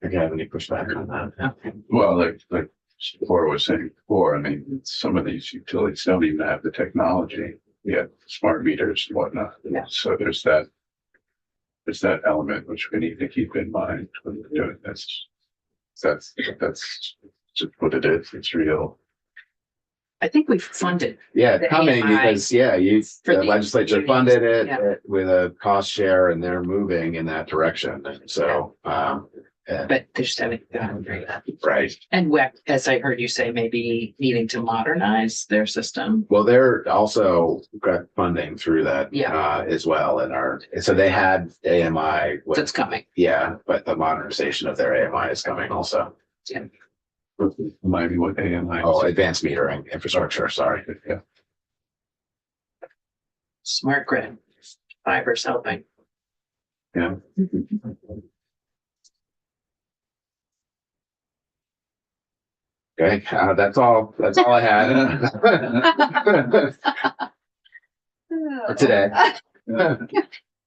if you have any pushback on that. Okay. Well, like Laura was saying before, I mean, some of these utilities don't even have the technology yet, smart meters and whatnot. Yeah. So there's that element which we need to keep in mind when we're doing this. That's just what it is. It's real. I think we've funded. Yeah, The it's coming AMI because, yeah, for the the legislature unions, funded it yeah. with a cost share and they're moving in that direction. And so, But they're just haven't gotten very that. right. And WEC, as I heard you say, maybe needing to modernize their system. Well, they're also got funding through that, Yeah. as well so they had AMI. That's coming. Yeah, but the modernization of their AMI is coming also. Remind me what AMI Oh, is. advanced metering infrastructure, sorry. Yeah. Smart grid, fiber's helping. Yeah. Okay, that's all I had. For today.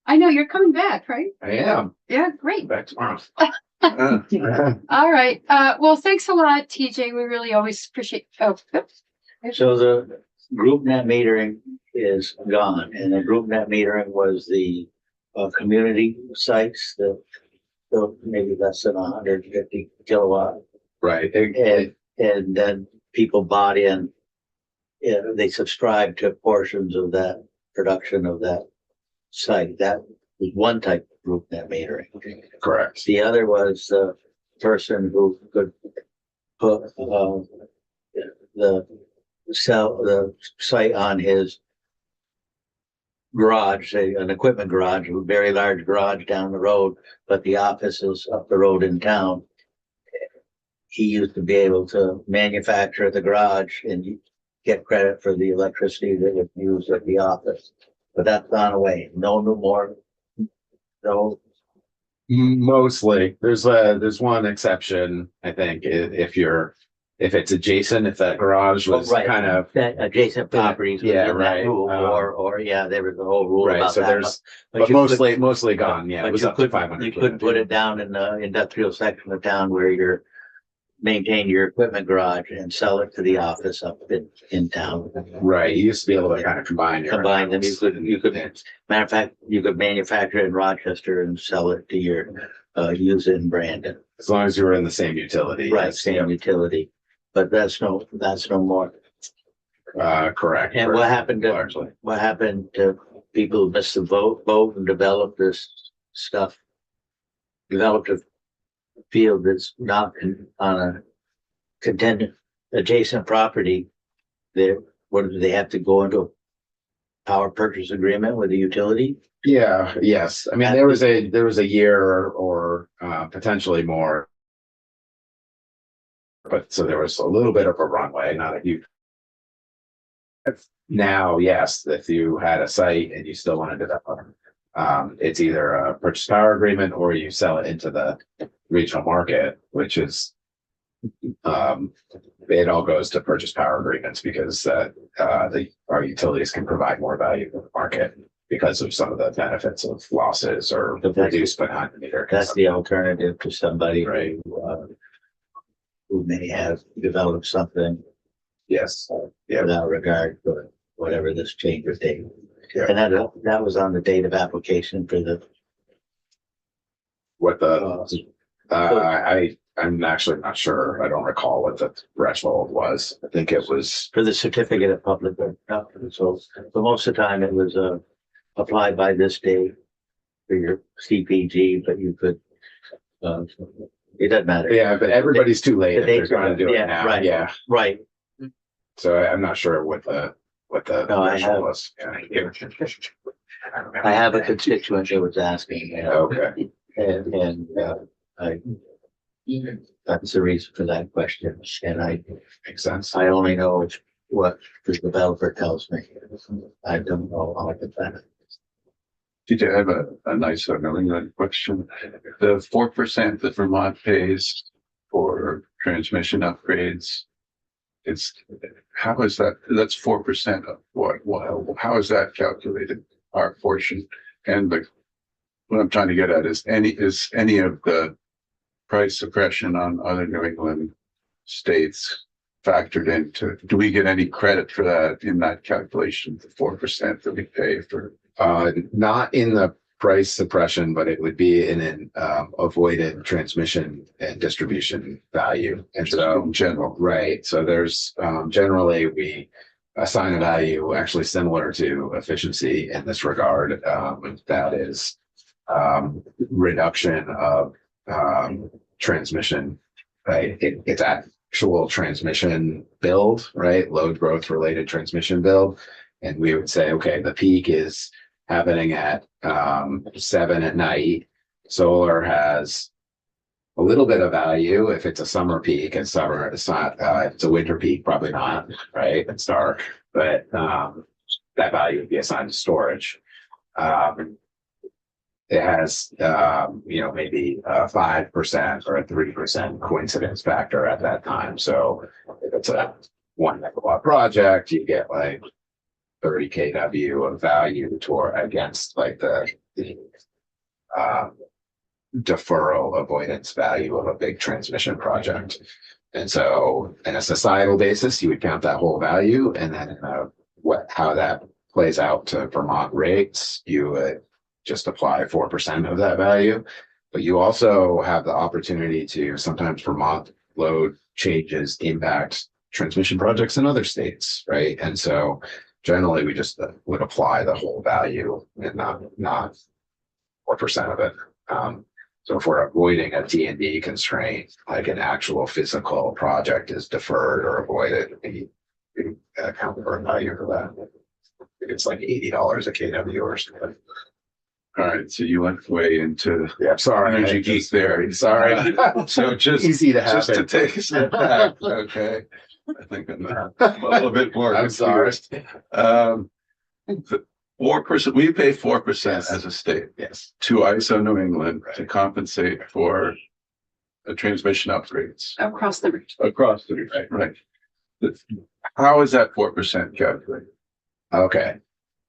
I know you're coming back, right? I am Yeah, great. back tomorrow. All right. Well, thanks a lot, TJ. We really always appreciate. Oh, oops. So the group net metering is gone, and the group net metering was the community sites that built maybe less than 150 kilowatt. Right. And then people bought in, they subscribed to portions of that production of that site. That was one type of group net metering. Correct. The other was the person who could put the site on his garage, say an equipment garage, a very large garage down the road, but the office is up the road in town. He used to be able to manufacture the garage and get credit for the electricity that was used at the office. But that's gone away. No more. No. Mostly, there's one exception, I think, if it's adjacent, if that garage was Right. kind of. That adjacent properties. Yeah, within that right. rule, or yeah, there was a whole rule Right, about so that. there's, but you could- mostly gone, yeah, it but was you up to could- 500. You could put it down in the industrial section of town where you're maintain your equipment garage and sell it to the office up in town. Right, you used to be able to kind of combine your. Combine them, you could, Yeah. matter of fact, you could manufacture it in Rochester and sell it to your, use it in Brandon. As long as you were in the same utility. Right, yes, same utility, but that's no more. correct. And what happened Largely. to people who missed the vote and developed this stuff? Developed a field that's not on a contended adjacent property. What do they have to go into a power purchase agreement with the utility? Yeah, yes, I mean, there was a year or potentially more. But so there was a little bit of a runway, not a huge. Now, yes, if you had a site and you still want to develop, it's either a purchase power agreement or you sell it into the regional market, which is, it all goes to purchase power agreements because our utilities can provide more value to the market because of some of the benefits of losses or reduced behind the meter. That's the alternative to somebody Right. who may have developed something Yes, yeah, without regard for whatever this change of date. Yeah. And that was on the date of application for the, what I'm actually not sure. I don't recall what the threshold was. I think it was, for the certificate of public good. So most of the time it was applied by this date for your CPG, but you could, it doesn't matter. yeah, but everybody's too late The if they're date's going to do it yeah, now. right. Yeah, Right. so I'm not sure what the No, I threshold have- was. Yeah. I have a constituent that was asking, Okay, and that's the reason for that question. And makes sense. I only know what the developer tells me. I don't know all of that. Did you have a nice New England question? The 4% that Vermont pays for transmission upgrades. How is that? That's 4% of what? How is that calculated? Our portion and what I'm trying to get at is any of the price suppression on other New England states factored into, do we get any credit for that in that calculation, the 4% that we pay for? Not in the price suppression, but it would be in an avoided transmission and distribution value. And so In general, right. So there's generally we assign a value actually similar to efficiency in this regard. That is reduction of transmission, right? It's actual transmission build, right? Load growth related transmission build. And we would say, okay, the peak is happening at 7 at night. Solar has a little bit of value if it's a summer peak. And summer, it's not. If it's a winter peak, probably not. Right? It's dark, but that value would be assigned to storage. It has, maybe a 5% or a 3% coincidence factor at that time. So if it's a 1 megawatt project, you get like 30 kW of value against like the deferral avoidance value of a big transmission project. And so in a societal basis, you would count that whole value, and then how that plays out to Vermont rates, you would just apply 4% of that value. But you also have the opportunity to, sometimes Vermont load changes impact transmission projects in other states, right? And so generally we just would apply the whole value and not 4% of it. So if we're avoiding a T&D constraint, like an actual physical project is deferred or avoided, we account for a value for that. It's like $80 a kW or something. all right, so you went way into Yeah, sorry. energy geek there. Sorry. So just Easy to just to happen. take a step back, okay? I think I'm a little bit more. I'm sorry. confused. 4%, we pay 4% Yes. as a state Yes. to ISO New England to compensate for the transmission upgrades Across the region. across the region, right? How is that 4% calculated? Okay.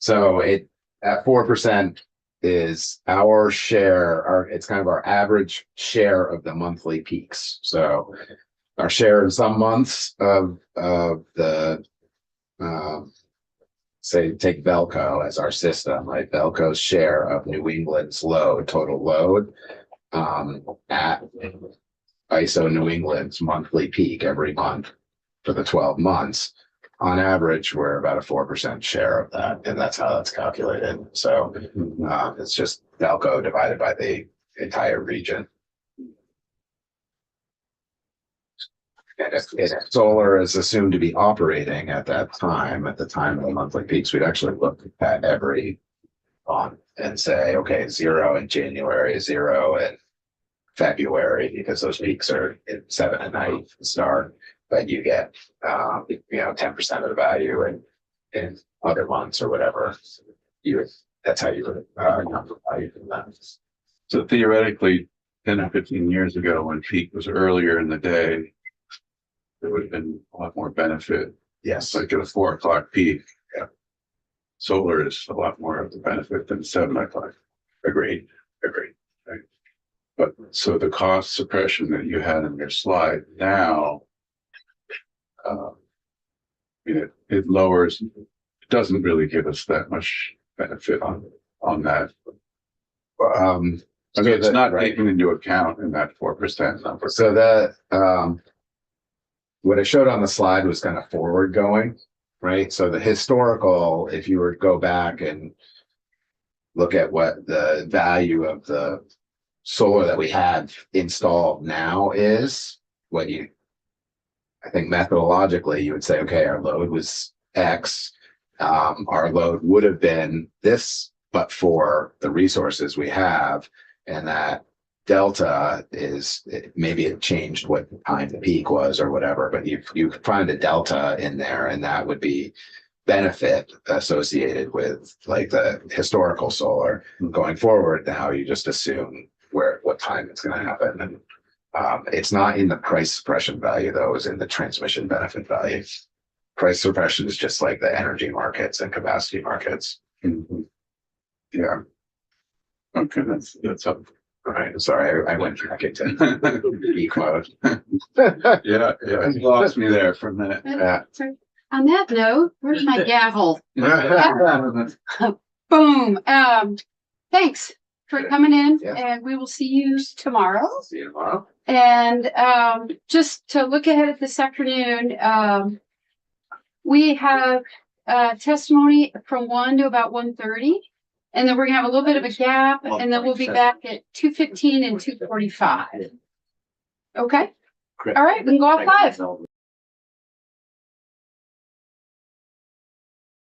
So it at 4% is our share, it's kind of our average share of the monthly peaks. So our share in some months of the say take Velco as our system, right? Velco's share of New England's total load at ISO New England's monthly peak every month for the 12 months. On average, we're about a 4% share of that, and that's how that's calculated. So it's just Velco divided by the entire region. And if solar is assumed to be operating at that time, at the time of the monthly peaks, we'd actually look at every month and say, okay, 0 in January, 0 in February, because those peaks are at 7 at night start, but you get 10% of the value in other months or whatever. That's how you would count the value from that. So theoretically, 10 or 15 years ago, when peak was earlier in the day, there would have been a lot more benefit. Yes. Like at a 4 o'clock peak. Yeah. Solar is a lot more of the benefit than 7 o'clock. Agreed. Right. But so the cost suppression that you had in your slide now, it lowers, it doesn't really give us that much benefit on that. So it's not taken into account in that 4% number. So that what I showed on the slide was kind of forward going, right? So the historical, if you were to go back and look at what the value of the solar that we have installed now is, I think methodologically you would say, okay, our load was X. Our load would have been this, but for the resources we have, and that delta is, maybe it changed what time the peak was or whatever, but you could find a delta in there, and that would be benefit associated with like the historical solar. Going forward now, you just assume what time it's going to happen. And it's not in the price suppression value though, it's in the transmission benefit value. Price suppression is just like the energy markets and capacity markets. Mhm. Yeah. Okay, that's helpful. All right, sorry, I went back into geek mode. Yeah, you lost me there for a minute. Yeah. On that note, where's my gavel? Boom. Thanks for coming in, Yeah. and we will see you tomorrow. See you tomorrow. And just to look ahead at this afternoon, we have testimony from 1 to about 1:30. And then we're gonna have a little bit of a gap, and then we'll be back at 2:15 and 2:45. Okay? All right, we can go off live.